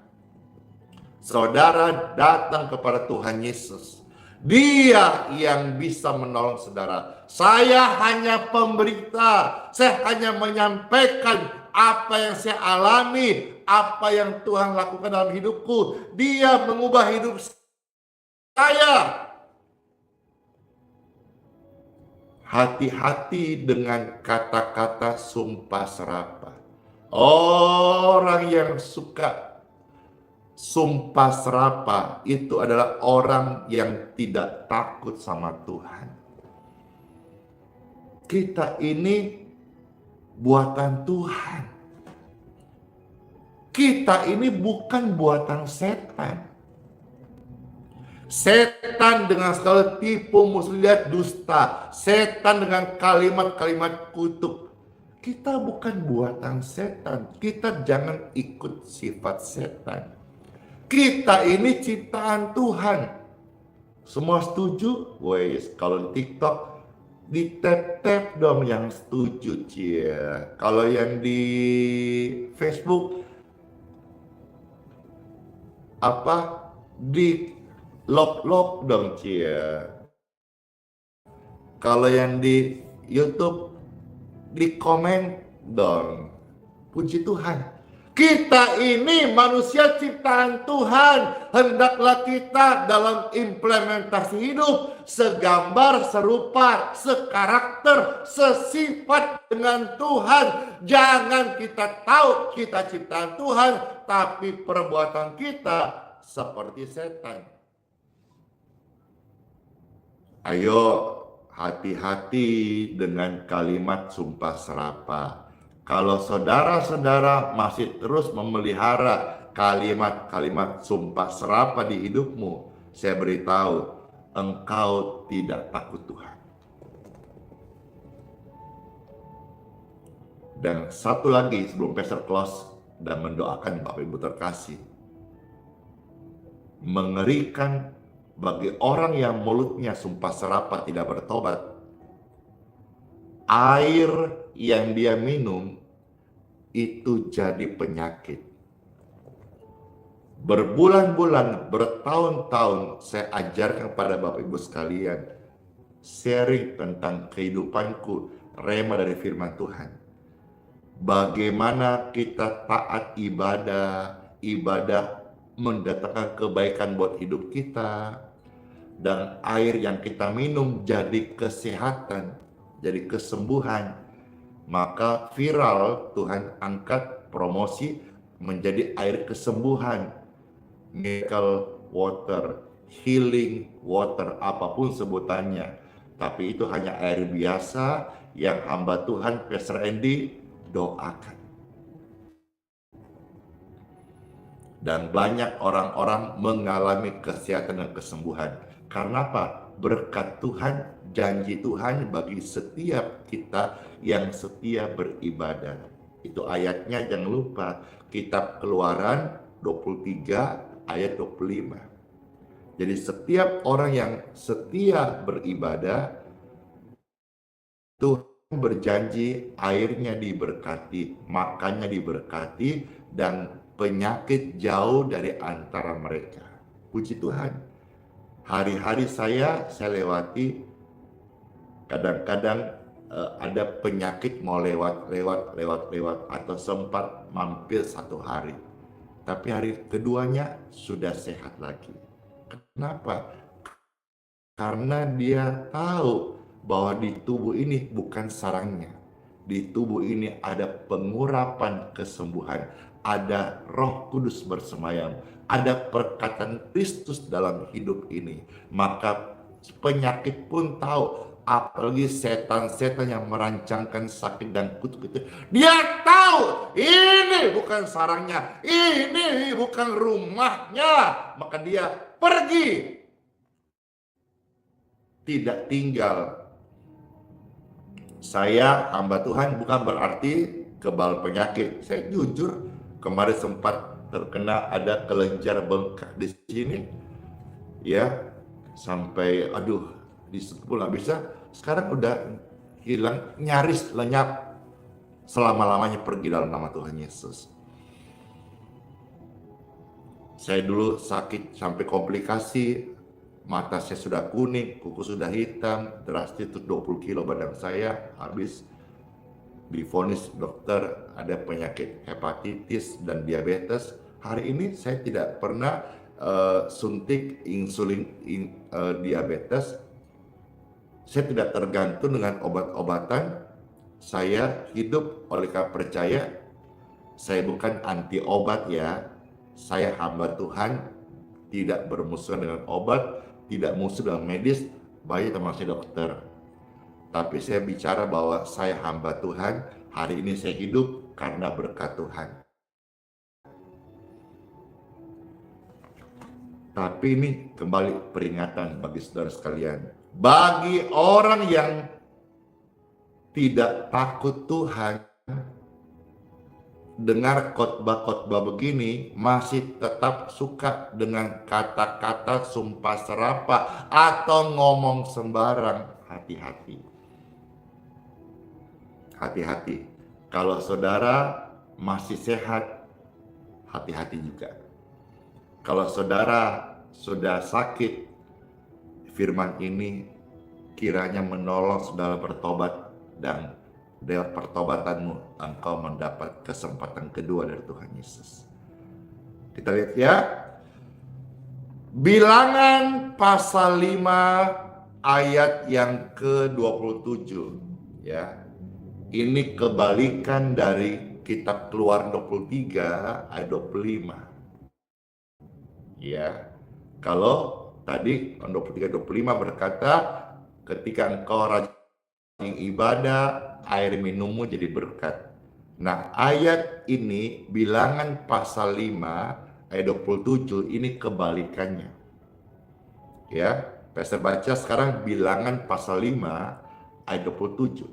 Saudara datang kepada Tuhan Yesus, Dia yang bisa menolong saudara. Saya hanya pemberita, saya hanya menyampaikan apa yang saya alami, apa yang Tuhan lakukan dalam hidupku. Dia mengubah hidup saya. Hati-hati dengan kata-kata sumpah serapah. Orang yang suka sumpah serapah itu adalah orang yang tidak takut sama Tuhan. Kita ini buatan Tuhan. Kita ini bukan buatan setan. Setan dengan segala tipu muslihat dusta, setan dengan kalimat-kalimat kutuk. Kita bukan buatan setan. Kita jangan ikut sifat setan. Kita ini ciptaan Tuhan. Semua setuju? Wes, kalau di TikTok di tap-tap dong yang setuju, cie. Kalau yang di Facebook apa? Di lop-lop dong, cie. Kalau yang di YouTube di komen dong. Puji Tuhan. Kita ini manusia ciptaan Tuhan. Hendaklah kita dalam implementasi hidup segambar, serupa, sekarakter, sesifat dengan Tuhan. Jangan kita tahu kita ciptaan Tuhan, tapi perbuatan kita seperti setan. Ayo hati-hati dengan kalimat sumpah serapah. Kalau saudara-saudara masih terus memelihara kalimat-kalimat sumpah serapah di hidupmu, saya beritahu, engkau tidak takut Tuhan. Dan satu lagi sebelum Pastor close dan mendoakan Bapak Ibu terkasih. Mengerikan bagi orang yang mulutnya sumpah serapah tidak bertobat. Air yang dia minum itu jadi penyakit. Berbulan-bulan, bertahun-tahun saya ajarkan pada Bapak Ibu sekalian, sharing tentang kehidupanku, rema dari firman Tuhan. Bagaimana kita taat ibadah mendatangkan kebaikan buat hidup kita, dan air yang kita minum jadi kesehatan, jadi kesembuhan. Maka viral Tuhan angkat promosi menjadi air kesembuhan, miracle water, healing water, apapun sebutannya. Tapi itu hanya air biasa yang hamba Tuhan Pastor Andy doakan. Dan banyak orang-orang mengalami kesehatan dan kesembuhan. Karena apa? Berkat Tuhan, janji Tuhan bagi setiap kita yang setia beribadah. Itu ayatnya jangan lupa, kitab Keluaran 23 ayat 25. Jadi setiap orang yang setia beribadah, Tuhan berjanji airnya diberkati, makannya diberkati, dan penyakit jauh dari antara mereka. Puji Tuhan. Hari-hari saya lewati, kadang-kadang ada penyakit mau lewat atau sempat mampir satu hari. Tapi hari keduanya sudah sehat lagi. Kenapa? Karena dia tahu bahwa di tubuh ini bukan sarangnya. Di tubuh ini ada pengurapan kesembuhan. Ada Roh Kudus bersemayam, ada perkataan Kristus dalam hidup ini. Maka penyakit pun tahu, apalagi setan-setan yang merancangkan sakit dan kutuk itu, dia tahu ini bukan sarangnya, ini bukan rumahnya, maka dia pergi. tidak tinggal. Saya hamba Tuhan bukan berarti kebal penyakit. Saya jujur kemarin sempat terkena ada kelenjar bengkak di sini, ya, sampai aduh disentuh nggak bisa. Sekarang udah hilang, nyaris lenyap, selama-lamanya pergi dalam nama Tuhan Yesus. Saya dulu sakit sampai komplikasi, mata saya sudah kuning, kuku sudah hitam, drastis itu 20 kilo badan saya habis. Divonis dokter ada penyakit hepatitis dan diabetes. Hari ini saya tidak pernah suntik insulin diabetes. Saya tidak tergantung dengan obat-obatan. Saya hidup oleh karena percaya. Saya bukan anti obat ya. Saya hamba Tuhan, tidak bermusuhan dengan obat, tidak musuh dengan medis, baik termasuk dokter. Tapi saya bicara bahwa saya hamba Tuhan, hari ini saya hidup karena berkat Tuhan. Tapi ini kembali peringatan bagi saudara sekalian. Bagi orang yang tidak takut Tuhan, dengar khotbah-khotbah begini masih tetap suka dengan kata-kata sumpah serapah atau ngomong sembarang, hati-hati. Hati-hati. Kalau saudara masih sehat, hati-hati juga. Kalau saudara sudah sakit, firman ini kiranya menolong saudara bertobat, dan dengan pertobatanmu engkau mendapat kesempatan kedua dari Tuhan Yesus. Kita lihat ya. Bilangan pasal 5 ayat yang ke-27 ya. Ini kebalikan dari kitab Keluaran 23 ayat 25. Ya. Kalau tadi 23-25 berkata, ketika engkau rajin ibadah, air minummu jadi berkat. Nah, ayat ini bilangan pasal 5 ayat 27 ini kebalikannya. Ya, saya baca sekarang bilangan pasal 5 ayat 27.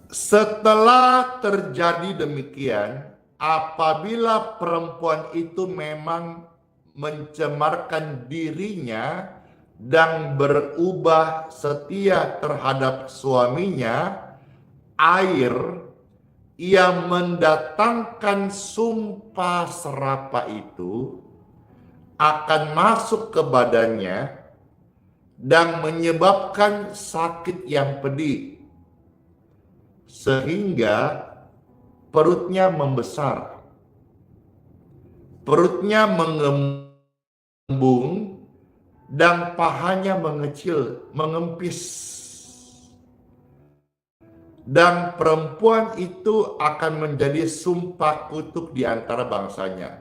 Setelah terjadi demikian, apabila perempuan itu memang mencemarkan dirinya dan berubah setia terhadap suaminya, air yang mendatangkan sumpah serapah itu akan masuk ke badannya dan menyebabkan sakit yang pedih, sehingga perutnya membesar, perutnya mengembung, dan pahanya mengecil, mengempis. Dan perempuan itu akan menjadi sumpah kutuk di antara bangsanya.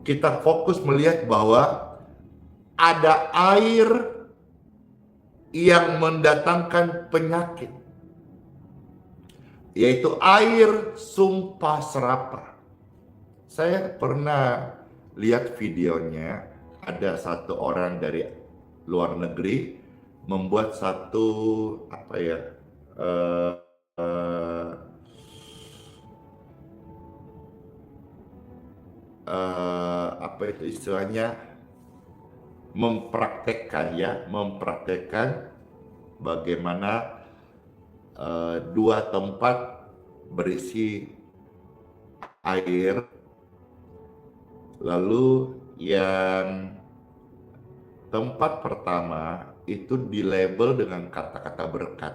Kita fokus melihat bahwa ada air yang mendatangkan penyakit, yaitu air sumpah serapah. Saya pernah lihat videonya, ada satu orang dari luar negeri membuat satu istilahnya mempraktekkan bagaimana dua tempat berisi air, lalu yang tempat pertama itu dilabel dengan kata-kata berkat,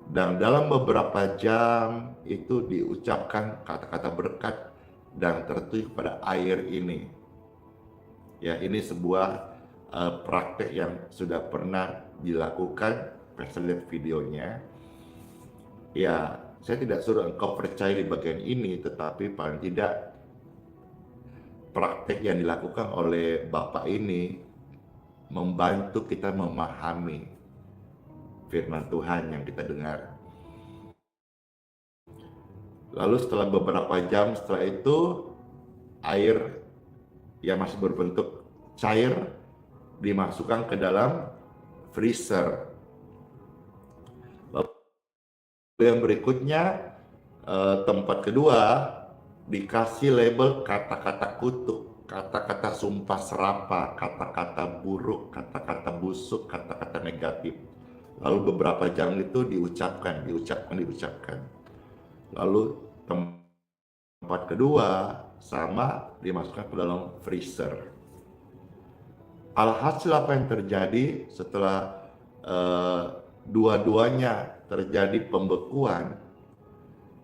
dan dalam beberapa jam itu diucapkan kata-kata berkat dan tertuju pada air ini. Ya, ini sebuah praktek yang sudah pernah dilakukan. Saya lihat videonya. Ya, saya tidak suruh engkau percaya di bagian ini, tetapi paling tidak praktek yang dilakukan oleh Bapak ini membantu kita memahami firman Tuhan yang kita dengar. Lalu setelah beberapa jam setelah itu, air yang masih berbentuk cair dimasukkan ke dalam freezer. Lalu yang berikutnya, tempat kedua, dikasih label kata-kata kutuk, kata-kata sumpah serapah, kata-kata buruk, kata-kata busuk, kata-kata negatif. Lalu beberapa jam itu diucapkan. Lalu tempat kedua sama dimasukkan ke dalam freezer. Alhasil apa yang terjadi setelah dua-duanya terjadi pembekuan?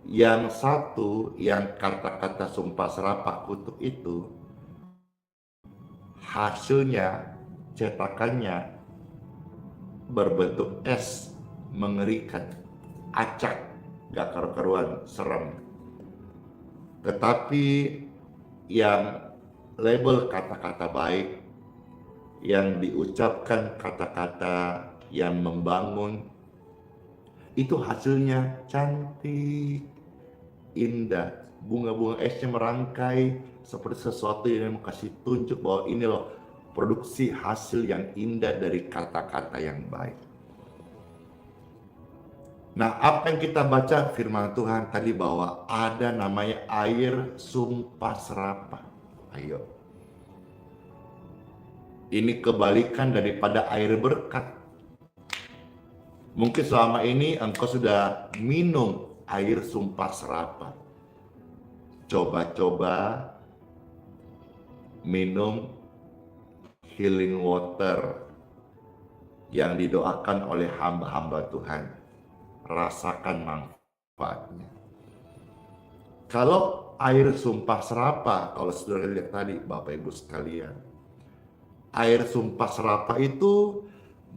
Yang satu, yang kata-kata sumpah serapah kutuk itu, hasilnya, cetakannya berbentuk es, mengerikan, acak, gak karu-karuan, serem. Tetapi yang label kata-kata baik, yang diucapkan kata-kata yang membangun, itu hasilnya cantik, indah. Bunga-bunga esnya merangkai seperti sesuatu yang mau kasih tunjuk bahwa ini loh produksi hasil yang indah dari kata-kata yang baik. Nah, apa yang kita baca firman Tuhan tadi bahwa ada namanya air sumpah serapah. Ayo. Ini kebalikan daripada air berkat. Mungkin selama ini engkau sudah minum air sumpah serapah. Coba-coba minum healing water yang didoakan oleh hamba-hamba Tuhan. Rasakan manfaatnya. Kalau air sumpah serapah, kalau saudara lihat tadi Bapak Ibu sekalian, air sumpah serapah itu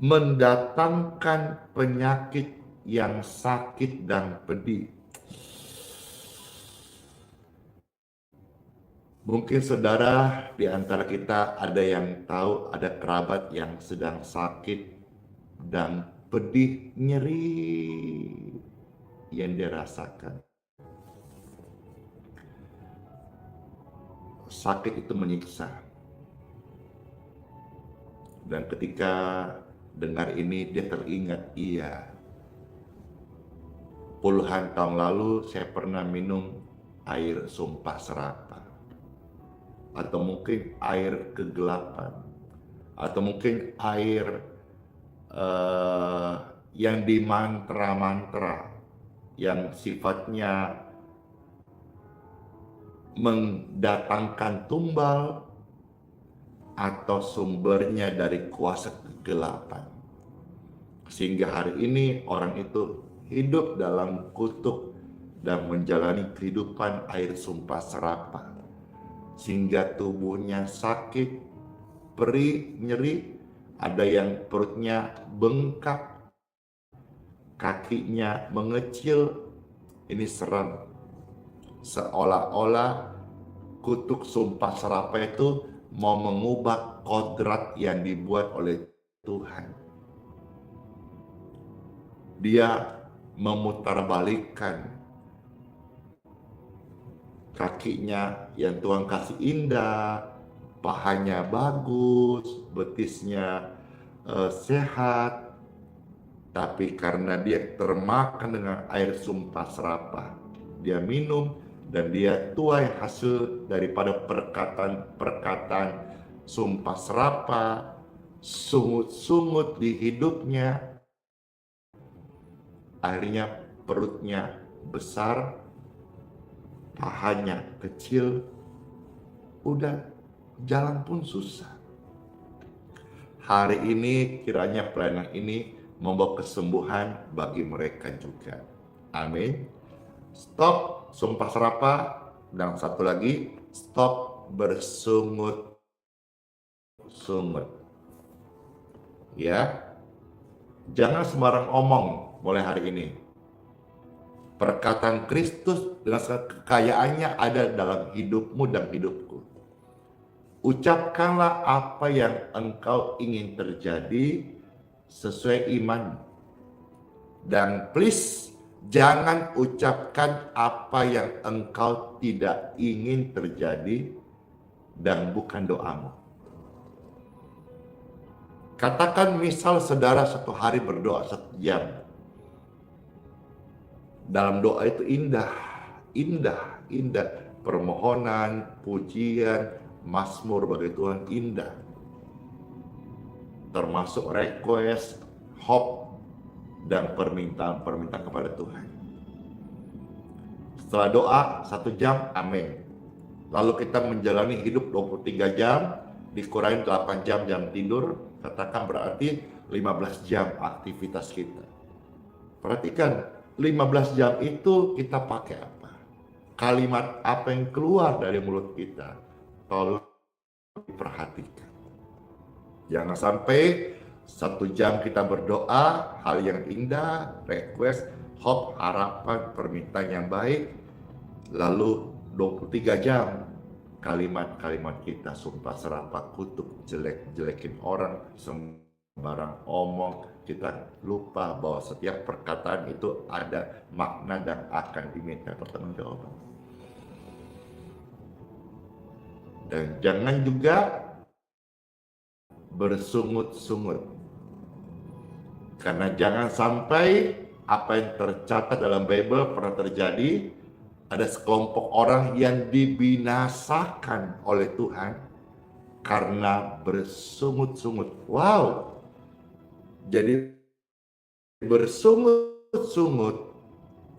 mendatangkan penyakit yang sakit dan pedih. Mungkin saudara di antara kita ada yang tahu ada kerabat yang sedang sakit dan pedih, nyeri yang dirasakan. Sakit itu menyiksa. Dan ketika dengar ini dia teringat, iya, puluhan tahun lalu saya pernah minum air sumpah serapah, atau mungkin air kegelapan, atau mungkin air yang dimantra-mantra, yang sifatnya mendatangkan tumbal atau sumbernya dari kuasa kegelapan. Sehingga hari ini orang itu hidup dalam kutuk dan menjalani kehidupan air sumpah serapah. Sehingga tubuhnya sakit, perih, nyeri, ada yang perutnya bengkak, kakinya mengecil. Ini serem. Seolah-olah kutuk sumpah serapah itu mau mengubah kodrat yang dibuat oleh Tuhan. Dia memutarbalikkan kakinya yang Tuhan kasih indah, pahanya bagus, betisnya sehat, tapi karena dia termakan dengan air sumpah serapah, dia minum dan dia tuai hasil daripada perkataan sumpah serapah, sungut-sungut di hidupnya. Akhirnya perutnya besar, pahanya kecil, udah jalan pun susah. Hari ini kiranya pelayanan ini membawa kesembuhan bagi mereka juga. Amin. Stop sumpah serapah, dan satu lagi, stop bersungut-sungut. Ya, jangan sembarang omong mulai hari ini. Perkataan Kristus dengan segala kekayaannya ada dalam hidupmu dan hidupku. Ucapkanlah apa yang engkau ingin terjadi sesuai iman. Dan please, jangan ucapkan apa yang engkau tidak ingin terjadi dan bukan doamu. Katakan misal saudara satu hari berdoa 1 jam. Dalam doa itu indah, indah. Permohonan, pujian, mazmur bagi Tuhan indah. Termasuk request, hope, dan permintaan kepada Tuhan. Setelah doa 1 jam, amin. Lalu kita menjalani hidup 23 jam, dikurangi 8 jam tidur, katakan berarti 15 jam aktivitas kita. Perhatikan, 15 jam itu kita pakai apa? Kalimat apa yang keluar dari mulut kita? Tolong diperhatikan. Jangan sampai 1 jam kita berdoa, hal yang indah, request, hope, harapan, permintaan yang baik. Lalu 23 jam kalimat-kalimat kita sumpah serapah, kutuk, jelekin orang, sembarang omong. Kita lupa bahwa setiap perkataan itu ada makna dan akan diminta pertanggungjawaban. Dan jangan juga bersungut-sungut, karena jangan sampai apa yang tercatat dalam Bible pernah terjadi. Ada sekelompok orang yang dibinasakan oleh Tuhan karena bersungut-sungut. Wow, jadi bersungut-sungut,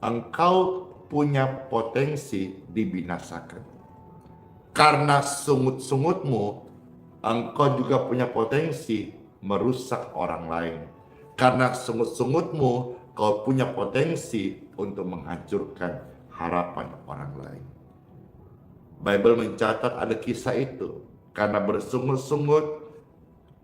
engkau punya potensi dibinasakan. Karena sungut-sungutmu, engkau juga punya potensi merusak orang lain. Karena sungut-sungutmu, kau punya potensi untuk menghancurkan harapan orang lain. Bible mencatat ada kisah itu. Karena bersungut-sungut,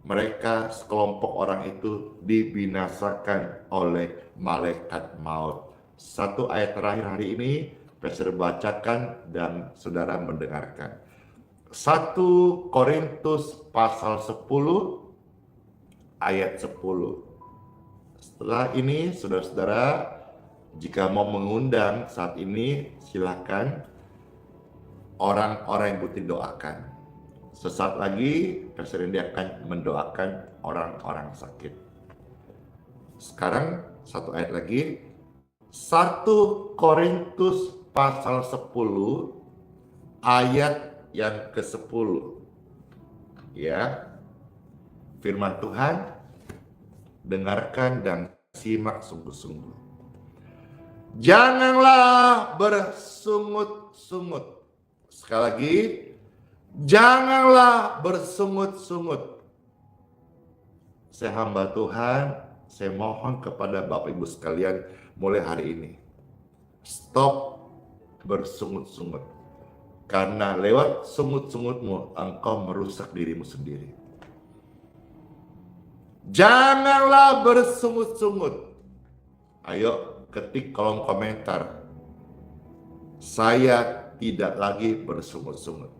mereka sekelompok orang itu dibinasakan oleh malaikat maut. Satu ayat terakhir hari ini, Pastor bacakan dan saudara mendengarkan. 1 Korintus pasal 10 ayat 10. Setelah ini saudara-saudara, jika mau mengundang saat ini silakan, orang-orang yang butuh doakan. Sesaat lagi Pastor Randy akan mendoakan orang-orang sakit. Sekarang satu ayat lagi, 1 Korintus pasal 10 ayat yang ke-10. Ya. Firman Tuhan, dengarkan dan simak sungguh-sungguh. Janganlah bersungut-sungut. Sekali lagi, janganlah bersungut-sungut. Saya hamba Tuhan, saya mohon kepada Bapak Ibu sekalian mulai hari ini, stop bersungut-sungut. Karena lewat sungut-sungutmu, engkau merusak dirimu sendiri. Janganlah bersungut-sungut. Ayo ketik kolom komentar, saya tidak lagi bersungut-sungut.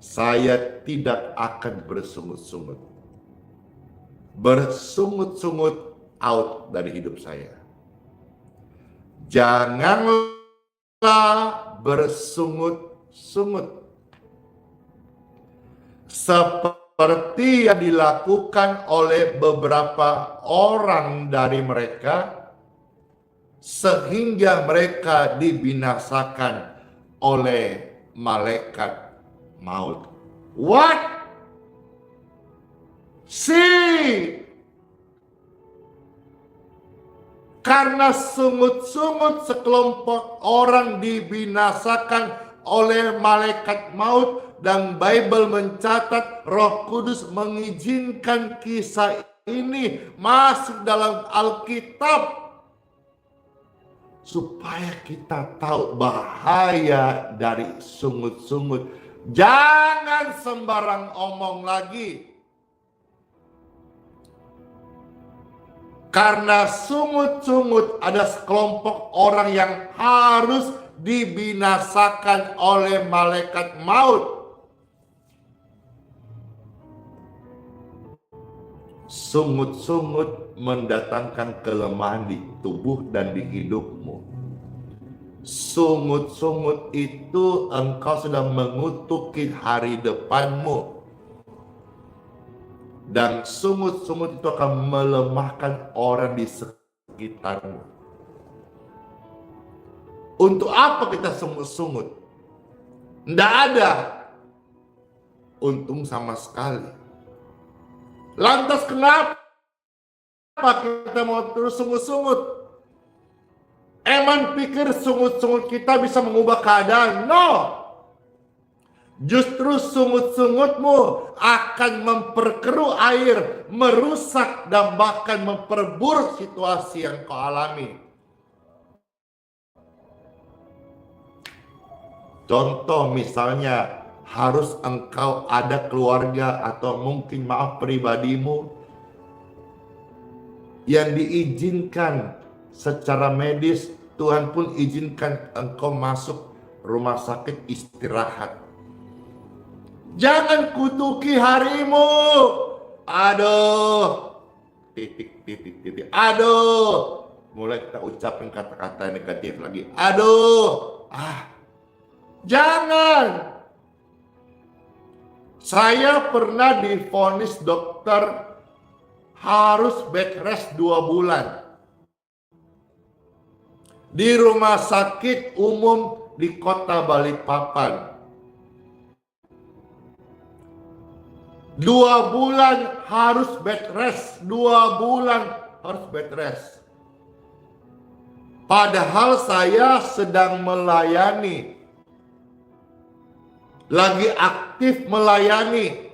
Saya tidak akan bersungut-sungut. Bersungut-sungut out dari hidup saya. Janganlah bersungut-sungut. Seperti yang dilakukan oleh beberapa orang dari mereka, sehingga mereka dibinasakan oleh malaikat maut. What? See? Karena sungut-sungut sekelompok orang dibinasakan oleh malaikat maut, dan Bible mencatat Roh Kudus mengizinkan kisah ini masuk dalam Alkitab supaya kita tahu bahaya dari sungut-sungut. Jangan sembarang omong lagi. Karena sungut-sungut ada sekelompok orang yang harus dibinasakan oleh malaikat maut. Sungut-sungut mendatangkan kelemahan di tubuh dan di hidupmu. Sungut-sungut itu engkau sedang mengutuki hari depanmu. Dan sungut-sungut itu akan melemahkan orang di sekitarmu. Untuk apa kita sungut-sungut? Tidak ada untung sama sekali. Lantas kenapa kita mau terus sungut-sungut? Emang pikir sungut-sungut kita bisa mengubah keadaan? No! Justru sungut-sungutmu akan memperkeruh air, merusak dan bahkan memperburuk situasi yang kau alami. Contoh misalnya, harus engkau ada keluarga atau mungkin pribadimu yang diizinkan secara medis, Tuhan pun izinkan engkau masuk rumah sakit istirahat. Jangan kutuki harimu. Aduh. Titik. Aduh. Mulai kita ucapin kata-kata negatif lagi. Aduh. Jangan. Saya pernah divonis dokter harus bed rest 2 bulan. Di rumah sakit umum di kota Balikpapan. 2 bulan harus bed rest. 2 bulan harus bed rest. Padahal saya sedang melayani. Lagi aktif melayani.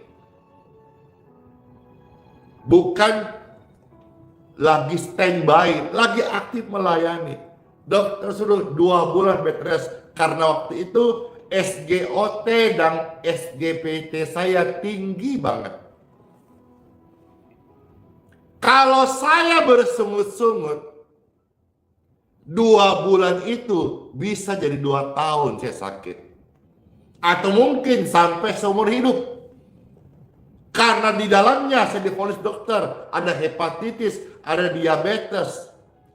Bukan lagi standby, lagi aktif melayani. Dokter suruh 2 bulan bed rest. Karena waktu itu SGOT dan SGPT saya tinggi banget. Kalau saya bersungut-sungut, 2 bulan itu bisa jadi 2 tahun saya sakit. Atau mungkin sampai seumur hidup. Karena di dalamnya saya divonis dokter, ada hepatitis, ada diabetes,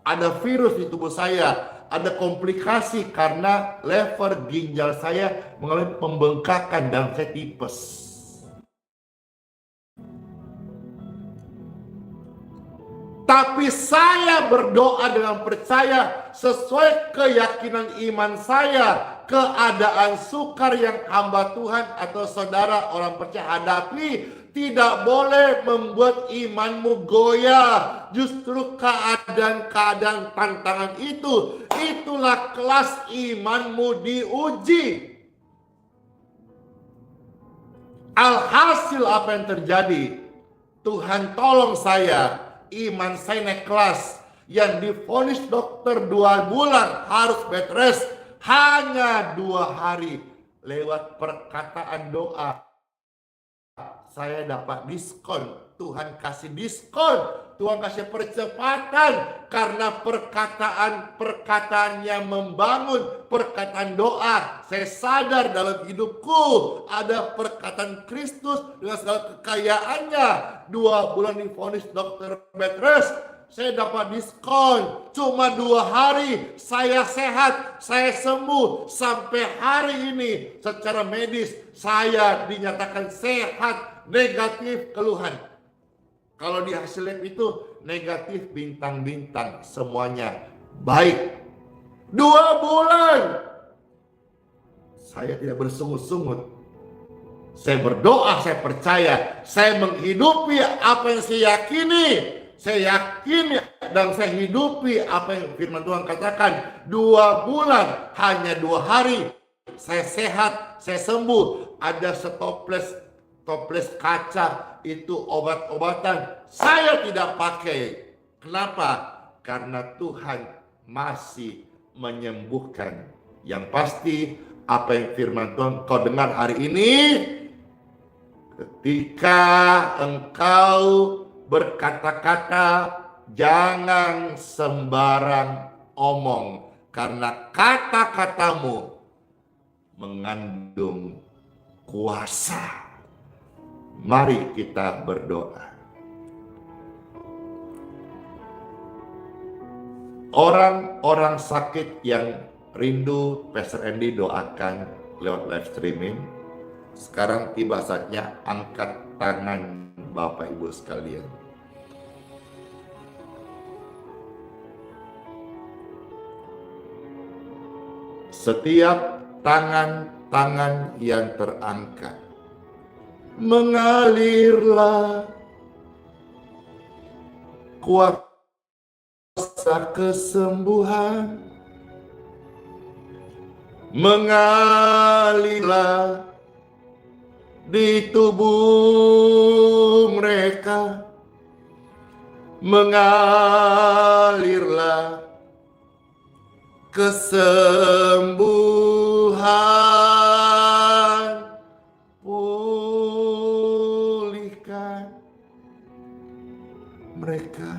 ada virus di tubuh saya, ada komplikasi karena lever ginjal saya mengalami pembengkakan dan saya tipes. Tapi saya berdoa dengan percaya sesuai keyakinan iman saya. Keadaan sukar yang hamba Tuhan atau saudara orang percaya hadapi tidak boleh membuat imanmu goyah. Justru keadaan-keadaan tantangan itulah kelas imanmu diuji. Alhasil apa yang terjadi? Tuhan tolong saya, iman saya naik kelas. Yang divonis dokter 2 bulan harus bed rest. Hanya 2 hari lewat perkataan doa saya dapat diskon. Tuhan kasih diskon, Tuhan kasih percepatan karena perkataan yang membangun, perkataan doa. Saya sadar dalam hidupku ada perkataan Kristus dengan segala kekayaannya. 2 bulan divonis dokter bed rest. Saya dapat diskon, cuma 2 hari saya sehat, saya sembuh. Sampai hari ini secara medis saya dinyatakan sehat, negatif keluhan. Kalau di hasil lab itu negatif bintang-bintang, semuanya baik. 2 bulan saya tidak bersungut-sungut. Saya berdoa, saya percaya, saya menghidupi apa yang saya yakini. Saya yakin dan saya hidupi apa yang firman Tuhan katakan. 2 bulan, hanya 2 hari. Saya sehat, saya sembuh. Ada toples kaca, itu obat-obatan. Saya tidak pakai. Kenapa? Karena Tuhan masih menyembuhkan. Yang pasti, apa yang firman Tuhan kau dengar hari ini, ketika engkau berkata-kata, jangan sembarang omong, karena kata-katamu mengandung kuasa. Mari kita berdoa. Orang-orang sakit yang rindu Pastor Andy doakan lewat live streaming, Sekarang tiba saatnya angkat tangan Bapak Ibu sekalian. Setiap tangan-tangan yang terangkat, mengalirlah kuasa kesembuhan, mengalirlah di tubuh mereka, mengalirlah kesembuhan, pulihkan mereka,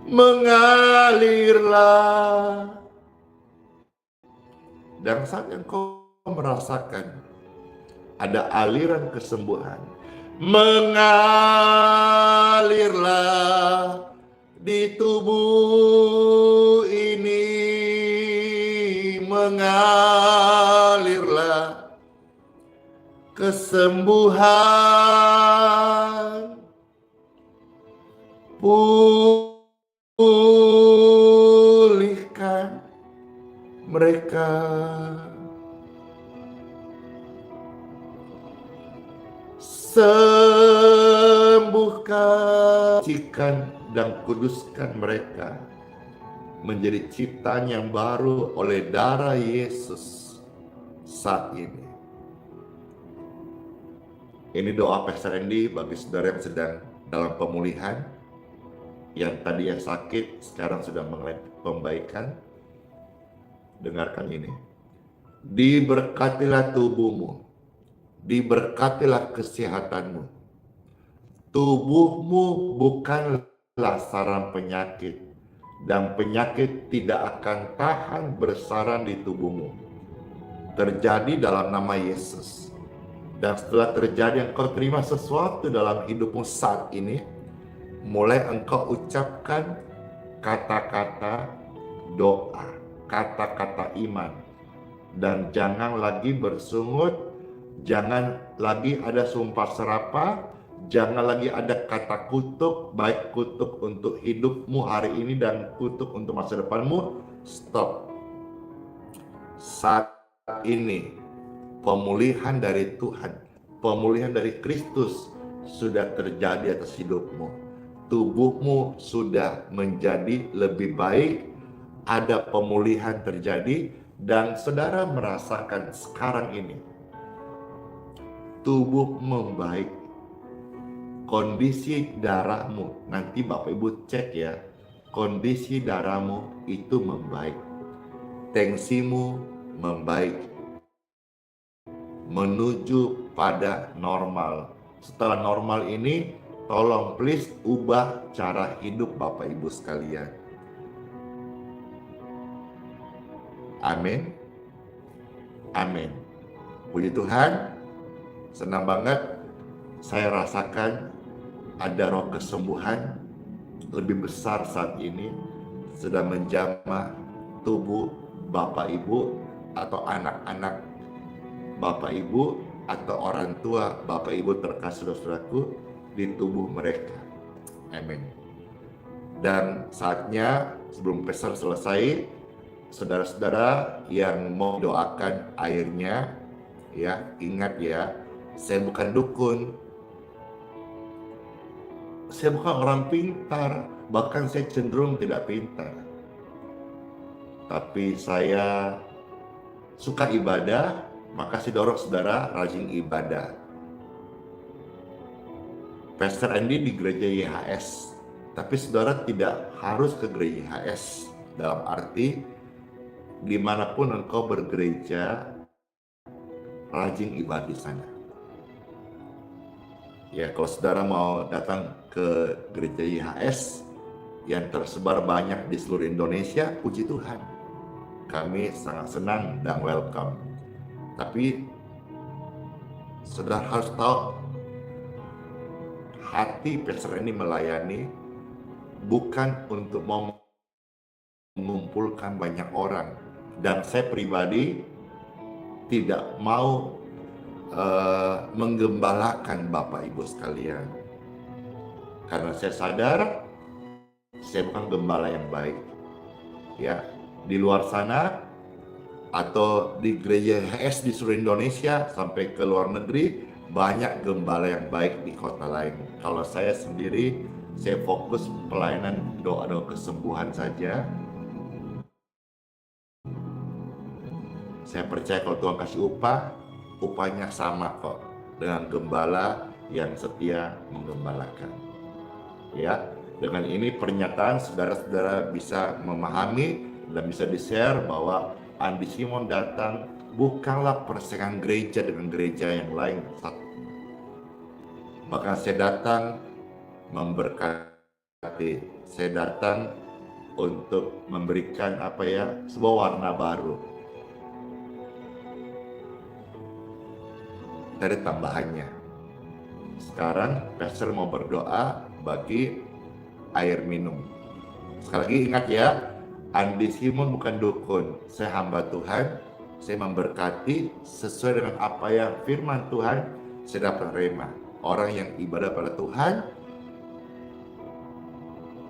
mengalirlah. Dan saat yang kau merasakan ada aliran kesembuhan, mengalirlah di tubuh ini, mengalirlah kesembuhan, pulihkan mereka, sembuhkan, sucikan dan kuduskan mereka menjadi ciptaan yang baru oleh darah Yesus saat ini. Ini doa Pastor Andy bagi saudara yang sedang dalam pemulihan, yang tadi yang sakit sekarang sudah mengalami pembaikan. Dengarkan ini. Diberkatilah tubuhmu, diberkatilah kesehatanmu. Tubuhmu bukanlah sarang penyakit, dan penyakit tidak akan tahan bersarang di tubuhmu. Terjadi dalam nama Yesus. Dan setelah terjadi engkau terima sesuatu dalam hidupmu saat ini, mulai engkau ucapkan kata-kata doa, kata-kata iman, dan jangan lagi bersungut, jangan lagi ada sumpah serapah, jangan lagi ada kata kutuk, baik kutuk untuk hidupmu hari ini dan kutuk untuk masa depanmu. Stop. Saat ini pemulihan dari Tuhan, pemulihan dari Kristus sudah terjadi atas hidupmu. Tubuhmu sudah menjadi lebih baik, ada pemulihan terjadi, dan saudara merasakan sekarang ini tubuh membaik. Kondisi darahmu, nanti Bapak Ibu cek ya, kondisi darahmu itu membaik, tensimu membaik, menuju pada normal. Setelah normal ini, tolong please ubah cara hidup Bapak Ibu sekalian. Amin. Amin. Puji Tuhan, senang banget saya rasakan ada roh kesembuhan lebih besar saat ini sedang menjamah tubuh Bapak Ibu atau anak-anak Bapak Ibu atau orang tua Bapak Ibu terkasih saudaraku di tubuh mereka. Amin. Dan saatnya sebelum pesan selesai, saudara-saudara yang mau doakan airnya, ya ingat ya, saya bukan dukun, saya bukan orang pintar, bahkan saya cenderung tidak pintar. Tapi saya suka ibadah, maka saya dorong saudara rajin ibadah. Pastor Andy di gereja YHS, tapi saudara tidak harus ke gereja YHS. Dalam arti, dimanapun engkau bergereja, rajin ibadah di sana. Ya, kalau saudara mau datang ke gereja YHS yang tersebar banyak di seluruh Indonesia, puji Tuhan, kami sangat senang dan welcome. Tapi saudara harus tahu, hati Pastor ini melayani bukan untuk mengumpulkan banyak orang. Dan saya pribadi tidak mau menggembalakan Bapak Ibu sekalian. Karena saya sadar saya bukan gembala yang baik. Ya, di luar sana atau di gereja HS di seluruh Indonesia sampai ke luar negeri banyak gembala yang baik di kota lain. Kalau saya sendiri, saya fokus pelayanan doa-doa kesembuhan saja. Saya percaya kalau Tuhan kasih upah, upahnya sama kok dengan gembala yang setia menggembalakan. Ya, dengan ini pernyataan saudara-saudara bisa memahami dan bisa di-share bahwa Andi Simon datang bukanlah persaingan gereja dengan gereja yang lain. Maka saya datang memberkati, saya datang untuk memberikan sebuah warna baru. Dari tambahannya, sekarang pastor mau berdoa bagi air minum. Sekali lagi ingat ya, Andi Simon bukan dukun, saya hamba Tuhan. Saya memberkati sesuai dengan apa yang firman Tuhan saya dapat terima. Orang yang ibadah pada Tuhan,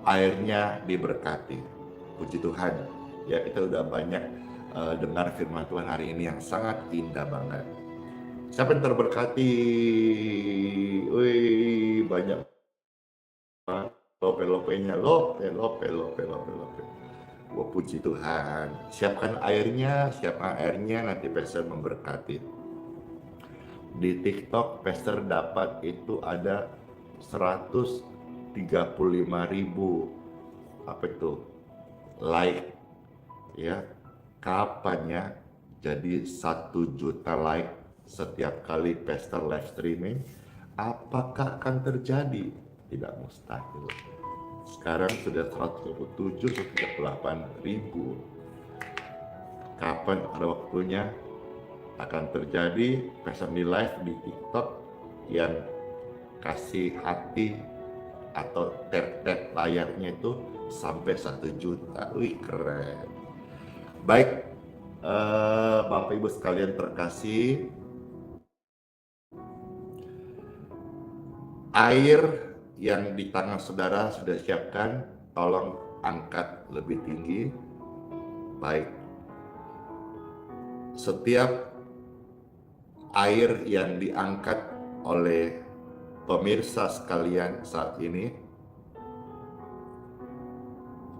airnya diberkati. Puji Tuhan. Ya, kita udah banyak dengar firman Tuhan hari ini yang sangat indah banget. Siapa yang terberkati? Wih, banyak. Lope-lopenya, lope. Wah, puji Tuhan. Siapkan airnya, nanti pastor memberkati. Di TikTok pastor dapat itu ada 135.000 like ya. Kapan ya jadi 1 juta like setiap kali pastor live streaming? Apakah akan terjadi? Tidak mustahil. Sekarang sudah 137-138.000. Kapan ada waktunya akan terjadi pastor di live di TikTok yang kasih hati atau tap-tap layarnya itu sampai 1 juta. Wih, keren. Baik, Bapak Ibu sekalian terkasih, air yang di tangan saudara sudah siapkan, tolong angkat lebih tinggi. Baik, setiap air yang diangkat oleh pemirsa sekalian saat ini,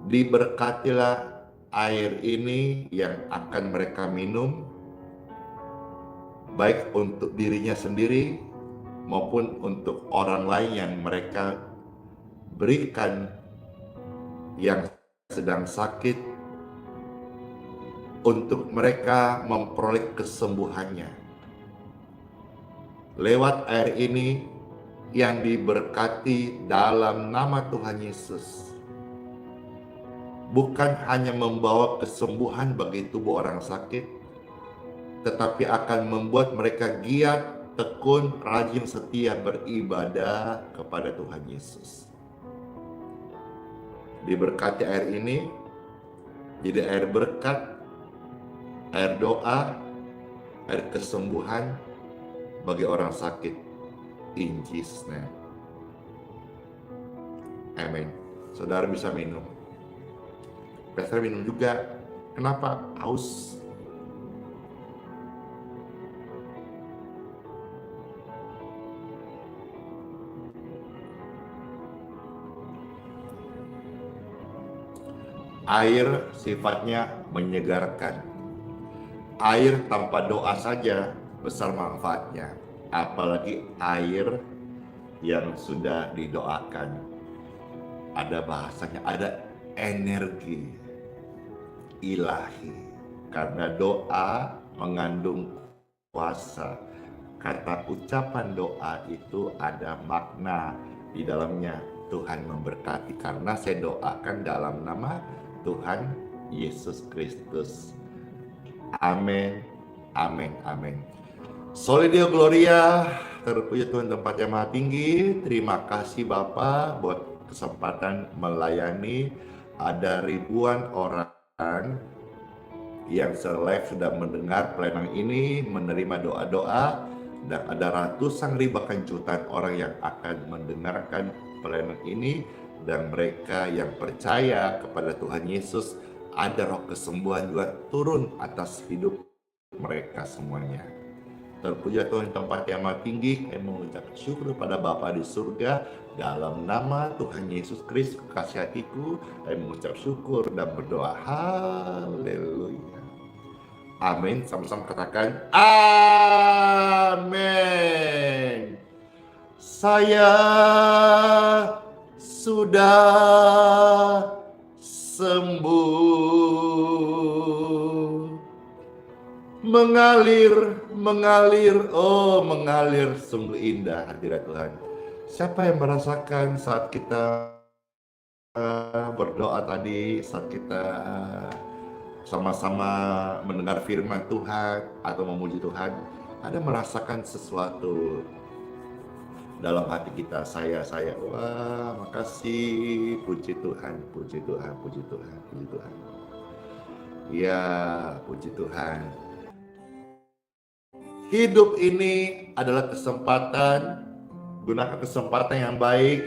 diberkatilah air ini yang akan mereka minum, baik untuk dirinya sendiri maupun untuk orang lain yang mereka berikan yang sedang sakit, untuk mereka memperoleh kesembuhannya. Lewat air ini yang diberkati dalam nama Tuhan Yesus, bukan hanya membawa kesembuhan bagi tubuh orang sakit, tetapi akan membuat mereka giat, tekun, rajin, setia beribadah kepada Tuhan Yesus. Diberkati air ini jadi air berkat, air doa, air kesembuhan bagi orang sakit. In Jesus' name. Amin. Saudara bisa minum. Pastor minum juga. Kenapa? Haus. Air sifatnya menyegarkan. Air tanpa doa saja besar manfaatnya. Apalagi air yang sudah didoakan. Ada bahasanya, ada energi ilahi. Karena doa mengandung kuasa. Kata ucapan doa itu ada makna di dalamnya. Tuhan memberkati karena saya doakan dalam nama Tuhan Yesus Kristus. Amin, amin, amin. Soli Deo Gloria, terpuji Tuhan tempat yang maha tinggi. Terima kasih Bapa buat kesempatan melayani. Ada ribuan orang yang live sudah mendengar pelayanan ini, menerima doa-doa, dan ada ratusan ribu bahkan jutaan orang yang akan mendengarkan pelayanan ini, dan mereka yang percaya kepada Tuhan Yesus, ada roh kesembuhan juga turun atas hidup mereka semuanya. Terpuja Tuhan tempat yang maha tinggi, kami mengucap syukur pada Bapa di surga, dalam nama Tuhan Yesus Kristus kekasih hatiku, kami mengucap syukur dan berdoa. Haleluya. Amin. Sama-sama katakan amin. Saya sudah sembuh. Mengalir, oh mengalir, sungguh indah hadirat Tuhan. Siapa yang merasakan saat kita berdoa tadi, saat kita sama-sama mendengar firman Tuhan atau memuji Tuhan, ada merasakan sesuatu dalam hati kita? Saya, wah makasih, puji Tuhan, puji Tuhan, puji Tuhan, puji Tuhan. Ya, puji Tuhan. Hidup ini adalah kesempatan, gunakan kesempatan yang baik,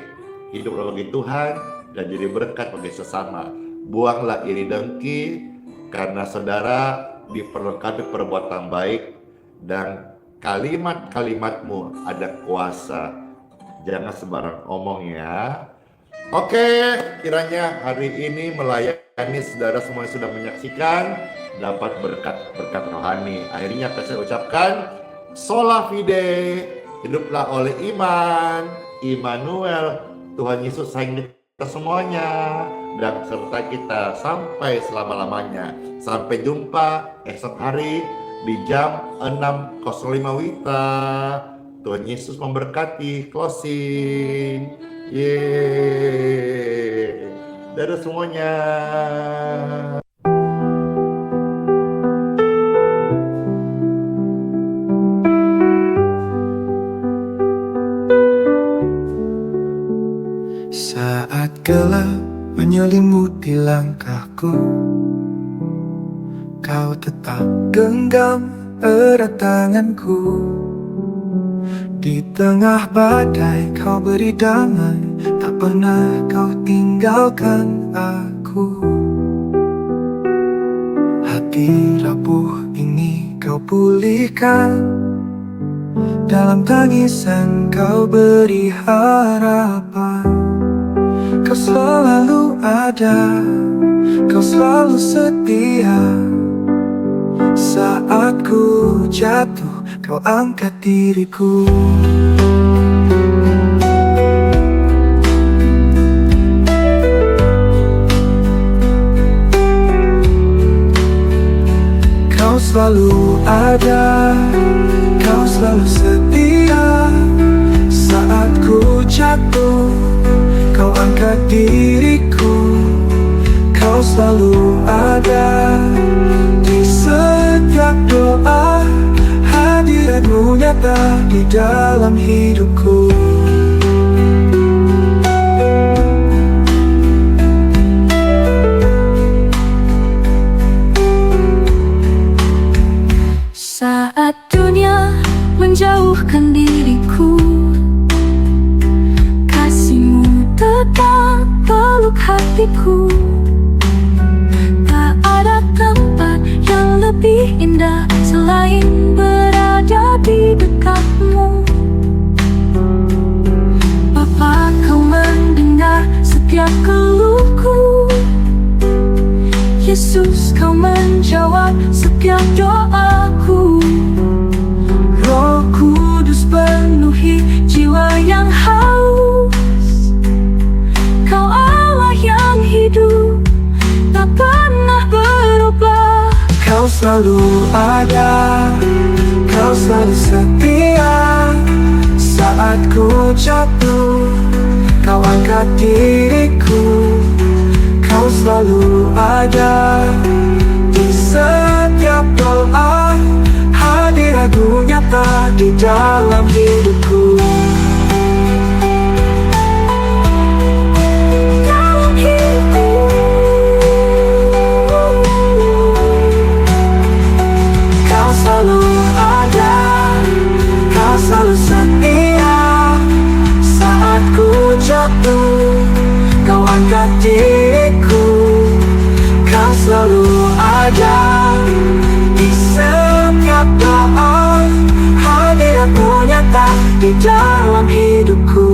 hiduplah bagi Tuhan dan jadi berkat bagi sesama. Buanglah iri dengki, karena saudara diperlengkapi perbuatan baik dan kalimat-kalimatmu ada kuasa. Jangan sembarang omong ya. Oke, kiranya hari ini melayani saudara semua yang sudah menyaksikan dapat berkat rohani. Akhirnya saya ucapkan sola fide, hiduplah oleh iman, Immanuel, Tuhan Yesus sayang kita semuanya dan serta kita sampai selama-lamanya. Sampai jumpa esok hari di jam 6.05 WITA. Tuhan Yesus memberkati. Closing. Yeay. Dadah semuanya. Saat gelap menyelimuti langkahku, kau tetap genggam erat tanganku. Di tengah badai kau beri damai, tak pernah kau tinggalkan aku. Hati rapuh ini kau pulihkan, dalam tangisan kau beri harapan. Kau selalu ada, kau selalu setia. Saat ku jatuh, kau angkat diriku. Kau selalu ada, kau selalu setia. Saat ku jatuh, kau angkat diriku. Kau selalu ada di setiap doa. Hadiratmu nyata di dalam hidupku. Saat dunia menjauhkan diriku, kasih-Mu tetap peluk hatiku. Tak ada tempat yang lebih indah selain berada di dekat-Mu. Bapa, Kau mendengar setiap keluhku. Yesus, Kau menjawab setiap doaku. Roh Kudus penuhi jiwa yang haus. Kau Allah yang hidup, tak pernah berubah. Kau selalu ada, kau selalu setia. Saat ku jatuh, kau angkat diriku. Kau selalu ada di setiap doa. Hadirat-Mu nyata di dalam hidupku. Dalam hidupku. angkat diriku. Kau selalu ada di setiap doa, hadiratmu nyata di dalam hidupku.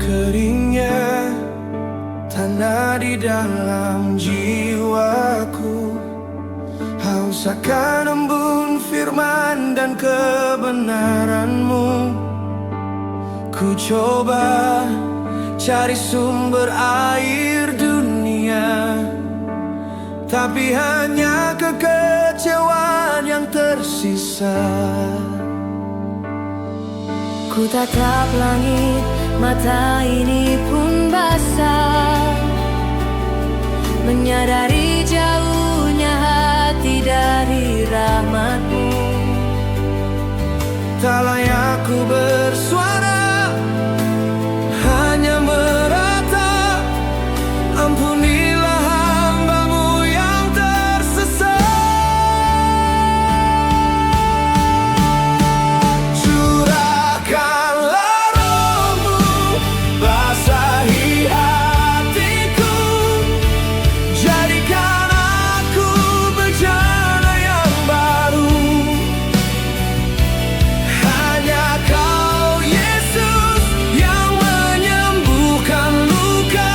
Keringnya tanah di dalam jiwaku, haus akan embun firman dan kebenaranmu. Ku coba cari sumber air dunia, tapi hanya kekecewaan yang tersisa. Ku tatap langit, mata ini pun basah, menyadari jauhnya hati dari rahmat-Mu. Tak layak ku bersuara, hanya meratap. Ampunilah hamba-Mu yang tersesat. Curahkanlah Roh-Mu, basahi hatiku, jadikan aku bejana yang baru. Hanya Kau Yesus yang menyembuhkan luka,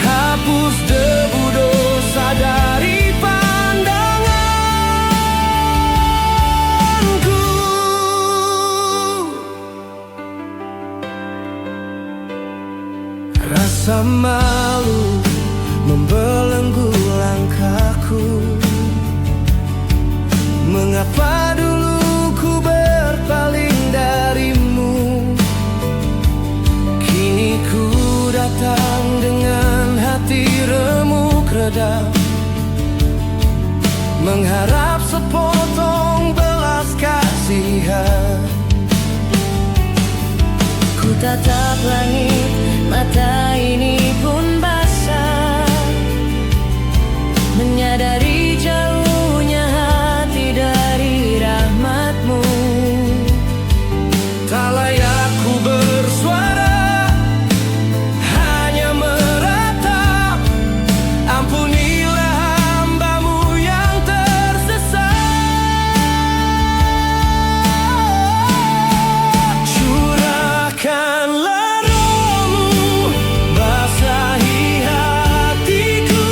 hapus debu dosa dari pandanganku. Rasa malu membelenggu langkahku. Mengapa dulu ku berpaling darimu? Kini ku datang dengan hati remuk redam, mengharap sepotong belas kasihan. Ku tatap langit, mata ini pun basah, menyadari jauhnya hati dari rahmat-Mu. Tak layak ku bersuara, hanya meratap. Ampunilah hamba-Mu yang tersesat. Curahkanlah Roh-Mu, basahi hatiku,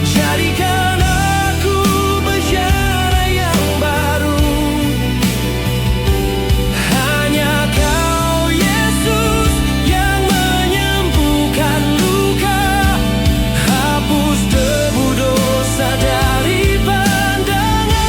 jadikan aku bejana yang baru. Hanya Kau Yesus yang menyembuhkan luka, hapus debu dosa dari pandanganku.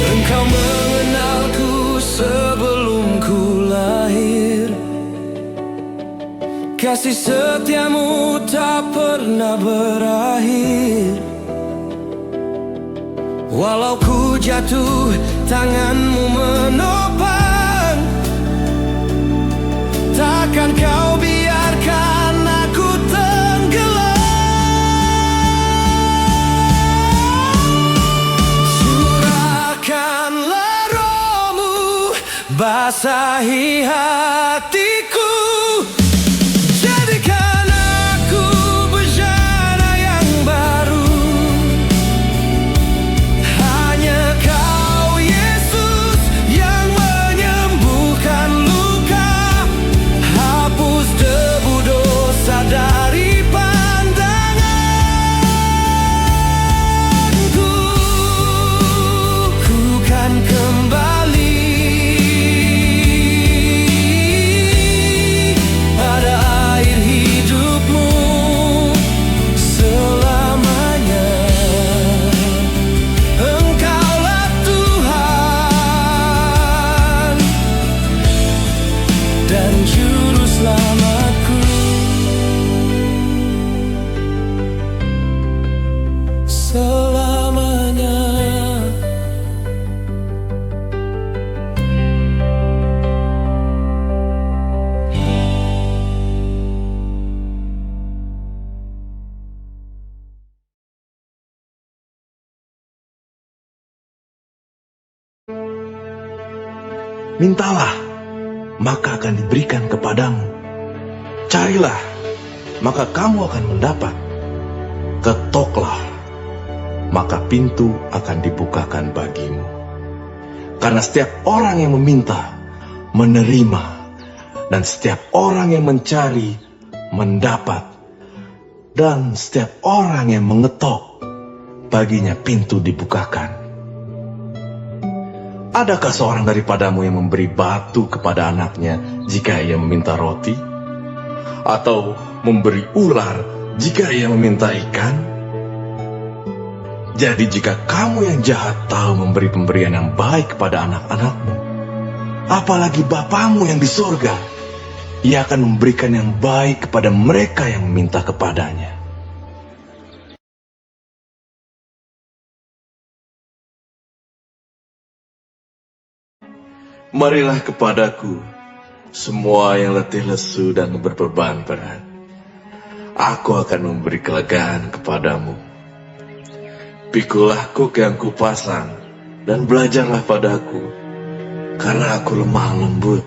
Engkau mengenalku sebelum ku lahir, kasih setia-Mu tak pernah berakhir. Walau ku jatuh, tangan-Mu menopang. Takkan Kau biarkan aku tenggelam. Curahkanlah Roh-Mu, basahi hatiku, jadikan aku bejana yang baru. Hanya Kau Yesus yang menyembuhkan luka, hapus debu dosa dari pandanganku. Mintalah, maka akan diberikan kepadamu. Carilah, maka kamu akan mendapat. Ketoklah, maka pintu akan dibukakan bagimu. Karena setiap orang yang meminta, menerima, dan setiap orang yang mencari, mendapat. Dan setiap orang yang mengetok, baginya pintu dibukakan. Adakah seorang daripadamu yang memberi batu kepada anaknya jika ia meminta roti? Atau memberi ular jika ia meminta ikan? Jadi jika kamu yang jahat tahu memberi pemberian yang baik kepada anak-anakmu, apalagi Bapamu yang di surga, Ia akan memberikan yang baik kepada mereka yang meminta kepadanya. Marilah kepadaku, semua yang letih lesu dan berbeban berat. Aku akan memberi kelegaan kepadamu. Pikulah kuk yang kupasang, dan belajarlah padaku, karena aku lemah lembut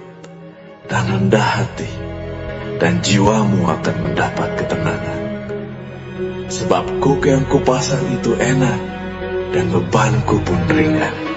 dan rendah hati, dan jiwamu akan mendapat ketenangan. Sebab kuk yang kupasang itu enak, dan bebanku pun ringan.